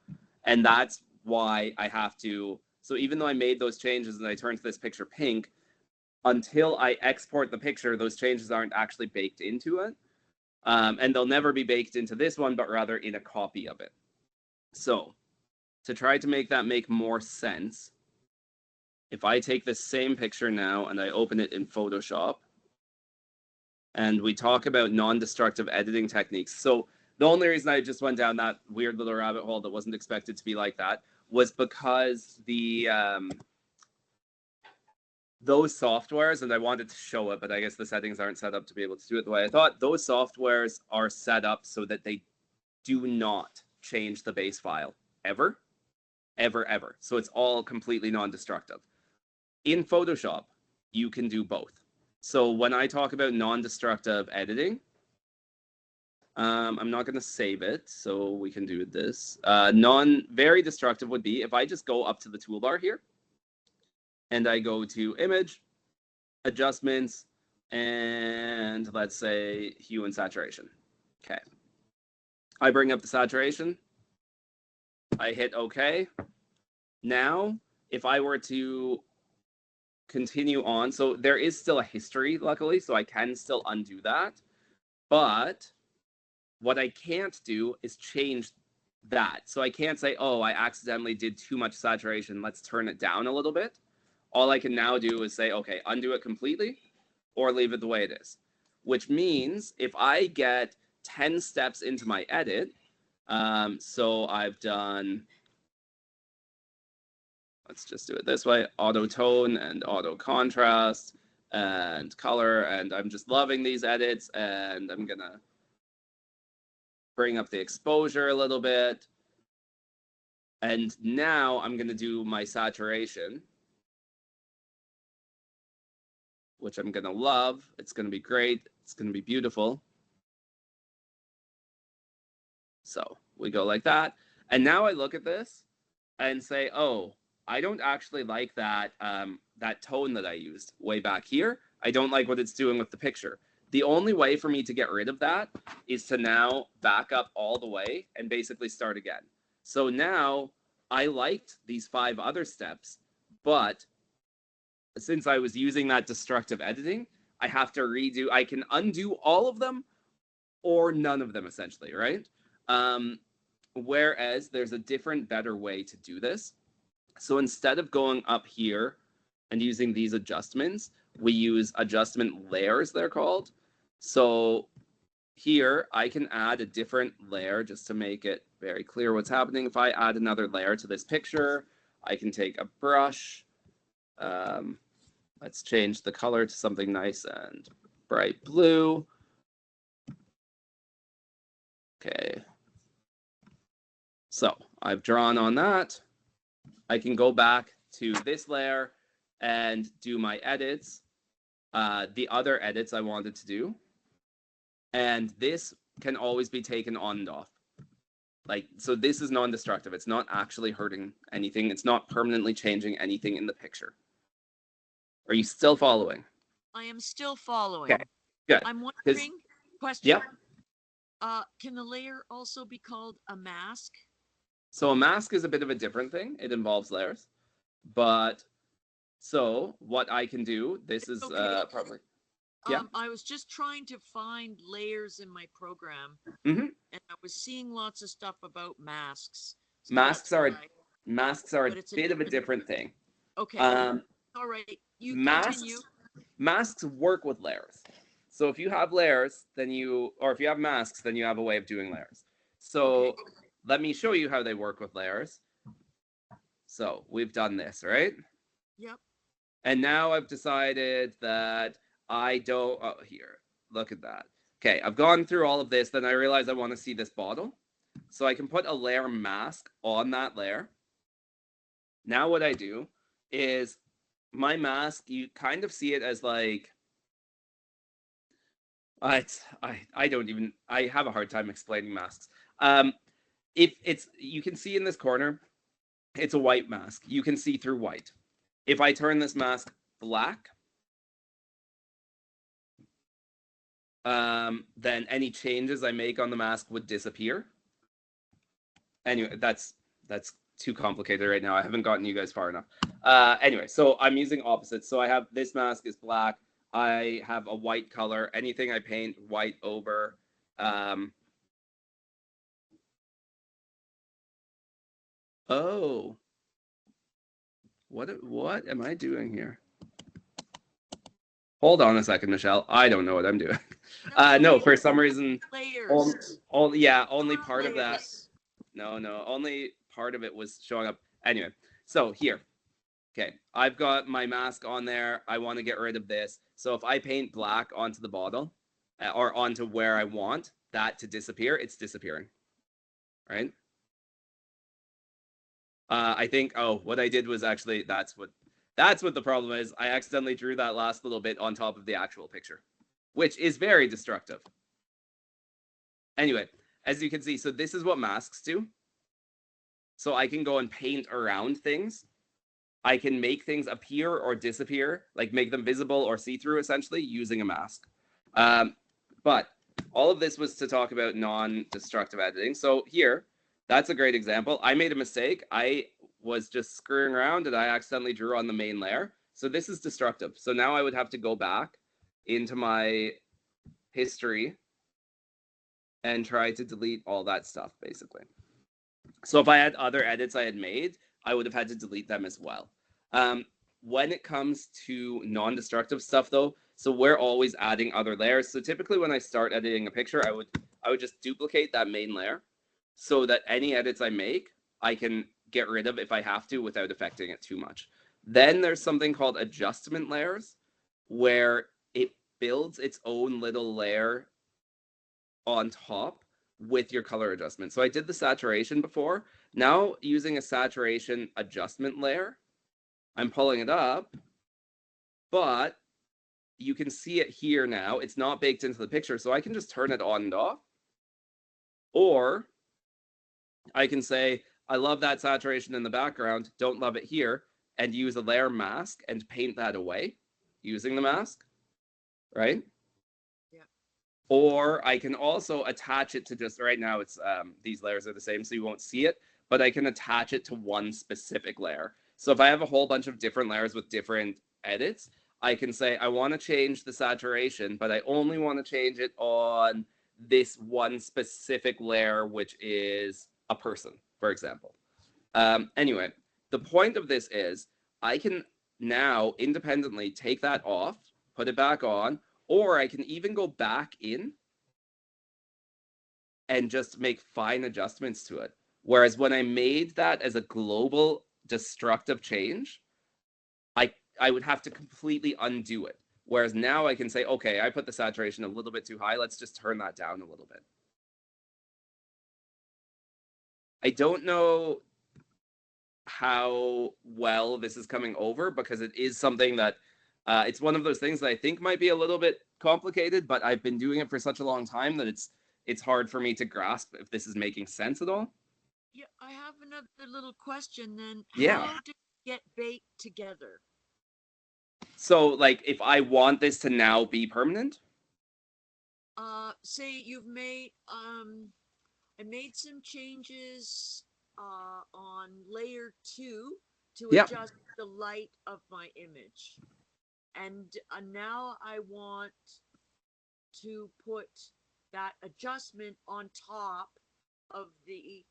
And that's why I have to, so even though I made those changes and I turned this picture pink, until I export the picture, those changes aren't actually baked into it. And they'll never be baked into this one, but rather in a copy of it. So to try to make that make more sense, if I take this same picture now and I open it in Photoshop, and we talk about non-destructive editing techniques. So the only reason I just went down that weird little rabbit hole that wasn't expected to be like that was because those softwares, and I wanted to show it, but I guess the settings aren't set up to be able to do it the way I thought. Those softwares are set up so that they do not change the base file ever, ever, ever. So it's all completely non-destructive. In Photoshop, you can do both. So when I talk about non-destructive editing, I'm not going to save it, so we can do this. Very destructive would be if I just go up to the toolbar here, and I go to Image, Adjustments, and let's say Hue and Saturation. Okay. I bring up the saturation. I hit OK. Now, if I were to continue on, so there is still a history, luckily, so I can still undo that. But what I can't do is change that. So I can't say, oh, I accidentally did too much saturation. Let's turn it down a little bit. All I can now do is say, okay, undo it completely or leave it the way it is. Which means if I get 10 steps into my edit, so I've done, let's just do it this way, auto tone and auto contrast and color, and I'm just loving these edits, and I'm gonna bring up the exposure a little bit. And now I'm gonna do my saturation, which I'm gonna love. It's gonna be great. It's gonna be beautiful. So we go like that. And now I look at this and say, oh, I don't actually like that, that tone that I used way back here. I don't like what it's doing with the picture. The only way for me to get rid of that is to now back up all the way and basically start again. So now I liked these 5 other steps, but since I was using that destructive editing, I have to redo. I can undo all of them or none of them, essentially, right? Whereas there's a different, better way to do this. So instead of going up here and using these adjustments, we use adjustment layers, they're called. So here I can add a different layer just to make it very clear what's happening. If I add another layer to this picture, I can take a brush. Let's change the color to something nice and bright blue. Okay. So I've drawn on that. I can go back to this layer and do my edits, the other edits I wanted to do. And this can always be taken on and off. Like, so this is non-destructive. It's not actually hurting anything. It's not permanently changing anything in the picture. Are you still following? I am still following. Okay, good. I'm wondering, question. Yep. Can the layer also be called a mask? So a mask is a bit of a different thing. It involves layers. But so what I can do, this is okay. probably, yeah. I was just trying to find layers in my program, Mm-hmm. and I was seeing lots of stuff about masks. So masks are a it's bit of a different thing. Okay. All right. You continue. Masks work with layers. So if you have layers, then if you have masks, then you have a way of doing layers. So okay. Let me show you how they work with layers. So we've done this, right? Yep. And now I've decided that I don't, oh, here, look at that. Okay, I've gone through all of this, then I realize I want to see this bottle. So I can put a layer mask on that layer. Now what I do is my mask, you kind of see it as like, I have a hard time explaining masks. If it's, you can see in this corner, it's a white mask. You can see through white. If I turn this mask black, then any changes I make on the mask would disappear. Anyway, that's too complicated right now. I haven't gotten you guys far enough. Anyway, so I'm using opposites. So I have this mask is black. I have a white color. Anything I paint white over. Oh, what am I doing here? Hold on a second, Michelle. I don't know what I'm doing. No, for some reason, layers. Only part of that. No, only part of it was showing up. Anyway, so here. Okay, I've got my mask on there. I want to get rid of this. So if I paint black onto the bottle or onto where I want that to disappear, it's disappearing, right? I think, what I did was actually, that's what the problem is. I accidentally drew that last little bit on top of the actual picture, which is very destructive. Anyway, as you can see, so this is what masks do. So I can go and paint around things. I can make things appear or disappear, like make them visible or see-through, essentially, using a mask. But all of this was to talk about non-destructive editing. So here, that's a great example. I made a mistake. I was just screwing around and I accidentally drew on the main layer. So this is destructive. So now I would have to go back into my history and try to delete all that stuff, basically. So if I had other edits I had made, I would have had to delete them as well. When it comes to non-destructive stuff, though, so we're always adding other layers. So typically when I start editing a picture, I would just duplicate that main layer so that any edits I make, I can get rid of if I have to without affecting it too much. Then there's something called adjustment layers, where it builds its own little layer on top with your color adjustment. So I did the saturation before. Now using a saturation adjustment layer, I'm pulling it up, but you can see it here now. It's not baked into the picture, so I can just turn it on and off. Or I can say, I love that saturation in the background, don't love it here, and use a layer mask and paint that away using the mask, right? Yeah. Or I can also attach it to just, right now it's, these layers are the same, so you won't see it, but I can attach it to one specific layer. So if I have a whole bunch of different layers with different edits, I can say, I want to change the saturation, but I only want to change it on this one specific layer, which is a person, for example. Anyway, the point of this is I can now independently take that off, put it back on, or I can even go back in and just make fine adjustments to it. Whereas when I made that as a global destructive change, I would have to completely undo it. Whereas now I can say, okay, I put the saturation a little bit too high. Let's just turn that down a little bit. I don't know how well this is coming over because it is something that it's one of those things that I think might be a little bit complicated, but I've been doing it for such a long time that it's hard for me to grasp if this is making sense at all. Yeah, I have another little question then. Yeah. How do you get baked together? So, like, if I want this to now be permanent? Say you've made, I made some changes on layer 2 to adjust the light of my image. And now I want to put that adjustment on top of the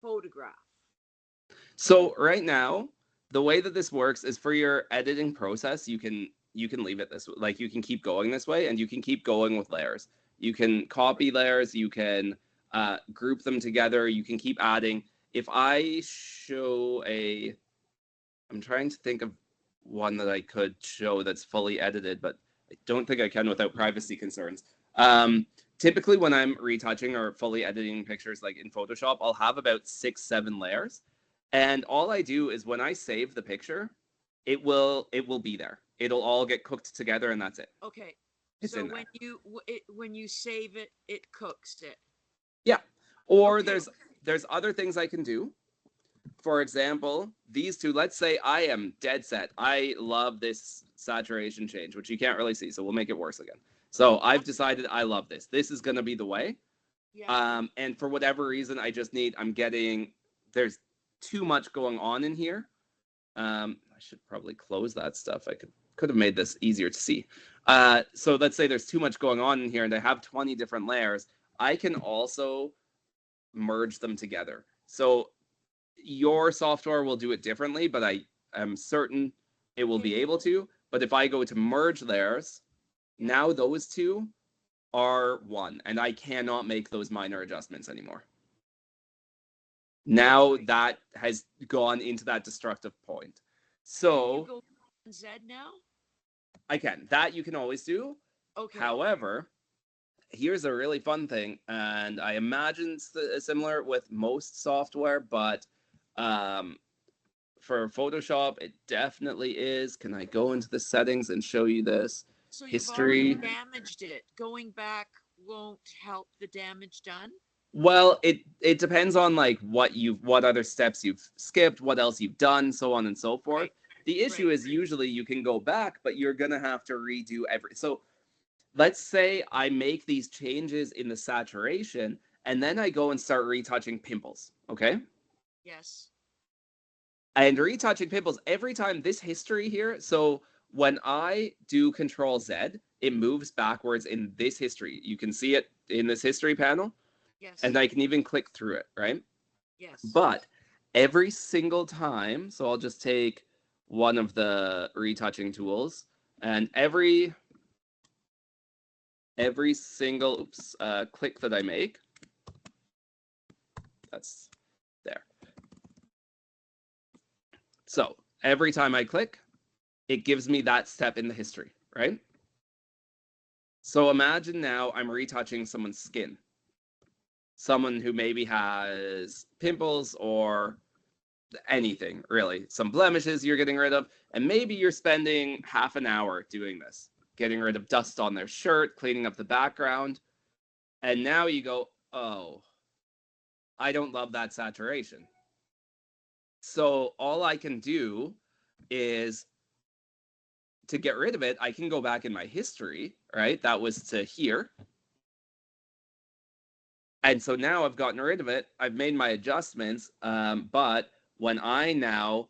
photograph. So right now, the way that this works is for your editing process, you can leave it this way. Like, you can keep going this way, and you can keep going with layers. You can copy layers, you can group them together, you can keep adding. If I show I'm trying to think of one that I could show that's fully edited, but I don't think I can without privacy concerns. Typically when I'm retouching or fully editing pictures like in Photoshop, I'll have about 6-7 layers. And all I do is when I save the picture, it will be there. It'll all get cooked together and that's it. Okay. It's so when you save it, it cooks it. Yeah. Or okay. There's other things I can do. For example, these two, let's say I am dead set. I love this saturation change, which you can't really see, so we'll make it worse again. So I've decided I love this. This is going to be the way. Yeah. And for whatever reason, there's too much going on in here. I should probably close that stuff. I could have made this easier to see. So let's say there's too much going on in here and I have 20 different layers. I can also merge them together. So your software will do it differently, but I am certain it will be able to. But if I go to merge layers, now those two are one, and I cannot make those minor adjustments anymore. Now that has gone into that destructive point. So can you go Z now? I can. That you can always do. Okay. However, here's a really fun thing, and I imagine it's similar with most software, but for Photoshop, it definitely is. Can I go into the settings and show you this? So history. You've already damaged it. Going back won't help the damage done? Well, it depends on like what other steps you've skipped, what else you've done, so on and so forth. Right. The issue is usually you can go back, but you're gonna have to redo so let's say I make these changes in the saturation and then I go and start retouching pimples, okay? Yes. And retouching pimples, every time this history here, so when I do Control Z, it moves backwards in this history. You can see it in this history panel. Yes. And I can even click through it, right? Yes. But every single time, so I'll just take one of the retouching tools, and every single click that I make, that's there. So every time I click, it gives me that step in the history, right? So imagine now I'm retouching someone's skin. Someone who maybe has pimples or anything, really. Some blemishes you're getting rid of, and maybe you're spending half an hour doing this, getting rid of dust on their shirt, cleaning up the background, and now you go, oh, I don't love that saturation. So all I can do is, to get rid of it, I can go back in my history, right? That was to here. And so now I've gotten rid of it. I've made my adjustments, but when I now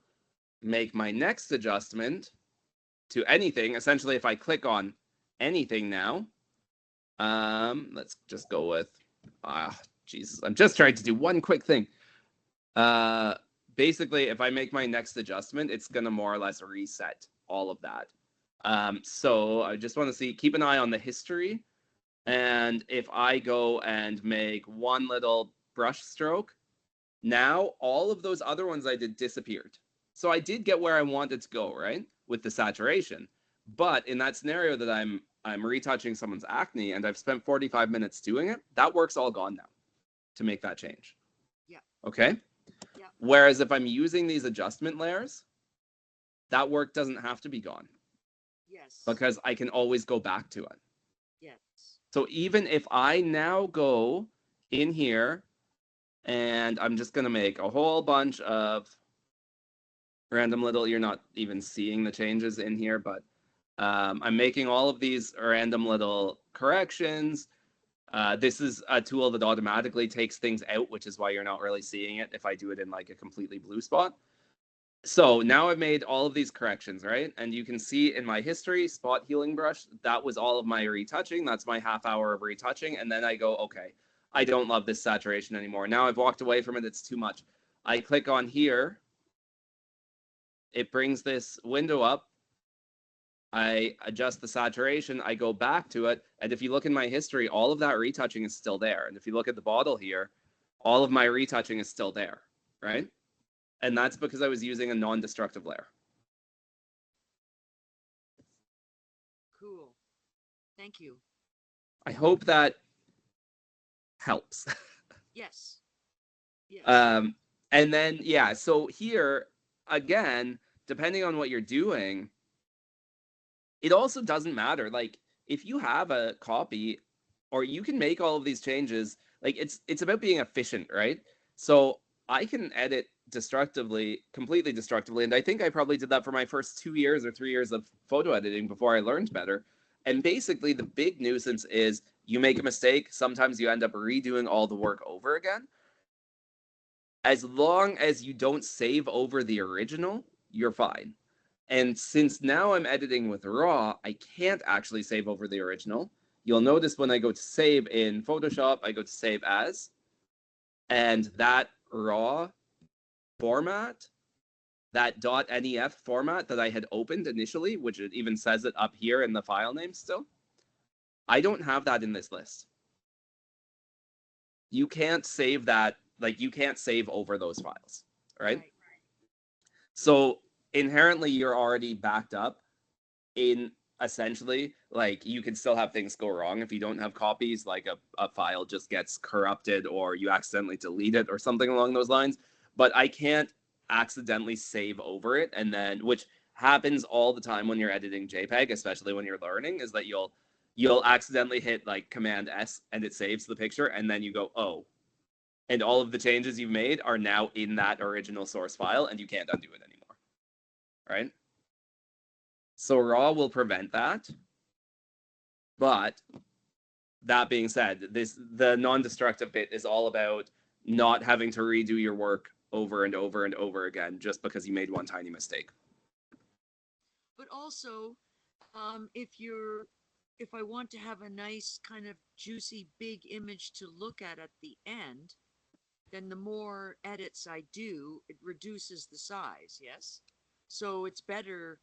make my next adjustment to anything, essentially if I click on anything now, let's just go with, Jesus, I'm just trying to do one quick thing. Basically, if I make my next adjustment, it's gonna more or less reset all of that. So I just want to see, keep an eye on the history. And if I go and make one little brush stroke, now all of those other ones I did disappeared. So I did get where I wanted to go, right? With the saturation. But in that scenario that I'm retouching someone's acne and I've spent 45 minutes doing it, that work's all gone now to make that change. Yeah. Okay? Yeah. Whereas if I'm using these adjustment layers, that work doesn't have to be gone. Yes. Because I can always go back to it. Yes. So even if I now go in here and I'm just going to make a whole bunch of random little, you're not even seeing the changes in here, but I'm making all of these random little corrections. This is a tool that automatically takes things out, which is why you're not really seeing it if I do it in like a completely blue spot. So now I've made all of these corrections, right? And you can see in my history, spot healing brush, that was all of my retouching. That's my half hour of retouching. And then I go, okay, I don't love this saturation anymore. Now I've walked away from it. It's too much. I click on here. It brings this window up. I adjust the saturation. I go back to it. And if you look in my history, all of that retouching is still there. And if you look at the bottle here, all of my retouching is still there, right? And that's because I was using a non-destructive layer. Cool. Thank you. I hope that helps. Yes. Yes. And then, yeah, so here, again, depending on what you're doing, it also doesn't matter. Like, if you have a copy, or you can make all of these changes, like, it's about being efficient, right? So I can edit destructively, completely destructively, and I think I probably did that for my first 2 years or 3 years of photo editing before I learned better. And basically, the big nuisance is you make a mistake, sometimes you end up redoing all the work over again. As long as you don't save over the original, you're fine. And since now I'm editing with RAW, I can't actually save over the original. You'll notice when I go to save in Photoshop, I go to save as, and that RAW format, that .nef format that I had opened initially, which it even says it up here in the file name still, I don't have that in this list. You can't save that, like you can't save over those files, right? So inherently you're already backed up in, essentially, like you can still have things go wrong if you don't have copies, like a file just gets corrupted or you accidentally delete it or something along those lines. But I can't accidentally save over it, and then, which happens all the time when you're editing JPEG, especially when you're learning, is that you'll accidentally hit like Command S and it saves the picture, and then you go, oh, and all of the changes you've made are now in that original source file and you can't undo it anymore, right? So RAW will prevent that. But that being said, the non-destructive bit is all about not having to redo your work over and over and over again just because you made one tiny mistake. But also, if you're if I want to have a nice kind of juicy big image to look at the end, then the more edits I do, it reduces the size, yes? So it's better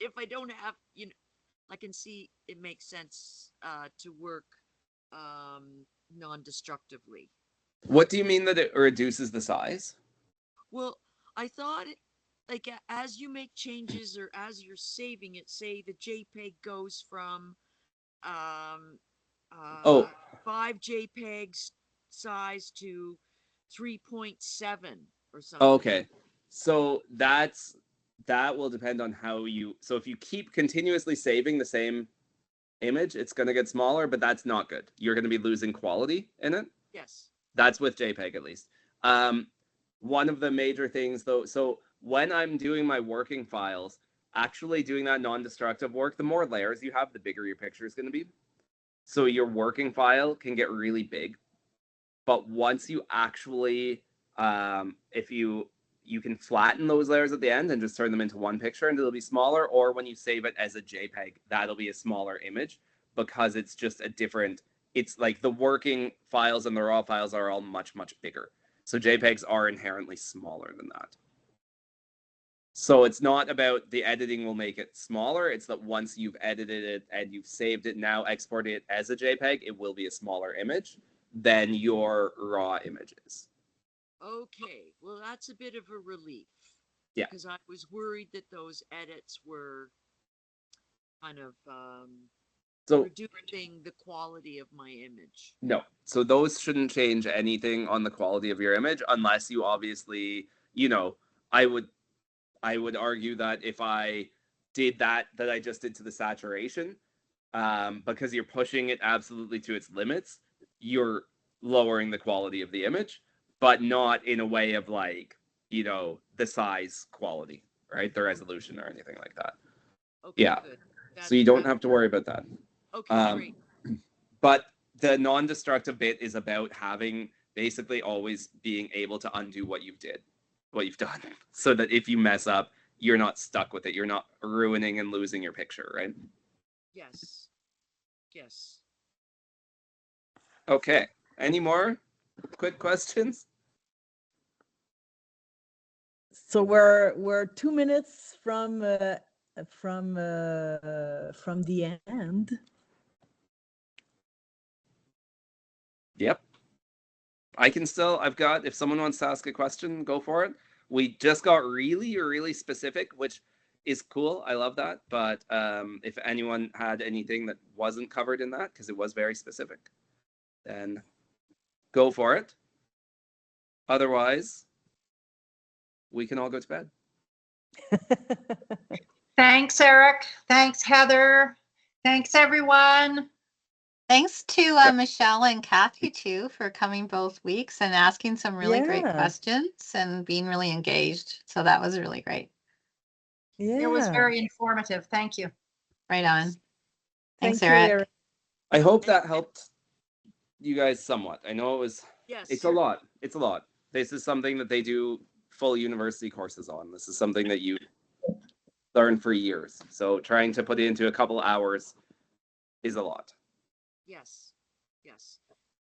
if I don't have, I can see it makes sense to work non-destructively. What do you mean that it reduces the size? Well, I thought like as you make changes or as you're saving it, say the JPEG goes from um, Oh, 5 JPEGs size to 3.7 or something. okay. So that will depend on how you. So if you keep continuously saving the same image, it's going to get smaller, but that's not good. You're going to be losing quality in it. Yes. That's with JPEG at least. One of the major things though, so when I'm doing my working files, actually doing that non-destructive work, the more layers you have, the bigger your picture is going to be. So your working file can get really big. But once you actually, if you can flatten those layers at the end and just turn them into one picture and it'll be smaller, or when you save it as a JPEG, that'll be a smaller image because it's just a different, it's like the working files and the raw files are all much, much bigger. So JPEGs are inherently smaller than that. So it's not about the editing will make it smaller. It's that once you've edited it and you've saved it, now export it as a JPEG, it will be a smaller image than your raw images. Okay, well, that's a bit of a relief. Yeah. Because I was worried that those edits were kind of So reducing the quality of my image. no, so those shouldn't change anything on the quality of your image unless you obviously, I would argue that if I did that I just did to the saturation, because you're pushing it absolutely to its limits, you're lowering the quality of the image, but not in a way of like, the size quality, right? The resolution or anything like that. Okay, Yeah. good. So you don't have to worry about that. Okay, great. But the non-destructive bit is about having basically always being able to undo what you've done, so that if you mess up, you're not stuck with it. You're not ruining and losing your picture, right? Yes. Yes. Okay. Any more quick questions? So we're 2 minutes from the end. Yep. I've got, if someone wants to ask a question, go for it. We just got really, really specific, which is cool. I love that. But if anyone had anything that wasn't covered in that, because it was very specific, then go for it. Otherwise, we can all go to bed. Thanks, Eric. Thanks, Heather. Thanks, everyone. Thanks to Michelle and Kathy too for coming both weeks and asking some really great questions and being really engaged. So that was really great. Yeah. It was very informative. Thank you. Right on. Thanks, Thank you, Eric. I hope that helped you guys somewhat. I know it was, Yes. It's a lot. It's a lot. This is something that they do full university courses on. This is something that you learn for years. So trying to put it into a couple hours is a lot. Yes. Yes.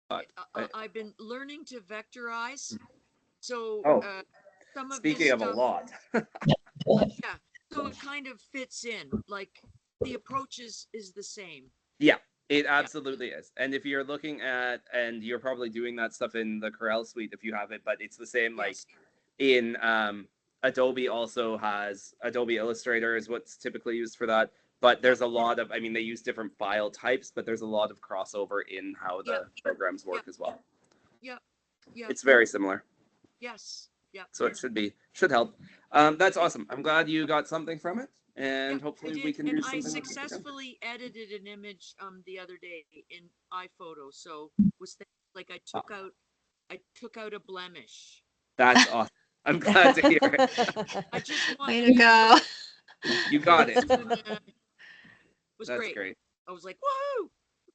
But I've been learning to vectorize. So some of speaking this of stuff, a lot. yeah. So it kind of fits in. Like the approach is the same. Yeah, it absolutely is. And if you're looking at, and you're probably doing that stuff in the Corel suite if you have it, but it's the same, like in Adobe also has, Adobe Illustrator is what's typically used for that. But there's a lot of, they use different file types, but there's a lot of crossover in how the programs work as well. Yeah. Yeah. It's very similar. Yes. Yeah. So it should help. That's awesome. I'm glad you got something from it. And hopefully we can do something. I successfully edited an image the other day in iPhoto. So was like I took out a blemish. That's awesome. I'm glad to hear it. I just want Way to go. You got it. Was That's great. I was like,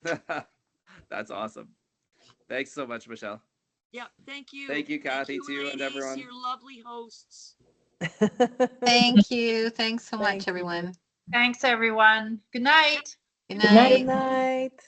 woohoo! That's awesome. Thanks so much, Michelle. Yeah, thank you. Thank you, Kathy, thank you, too, ladies, and everyone. You're lovely hosts. Thank you. Thanks so much, everyone. Thanks, everyone. Good night. Good Good night. night.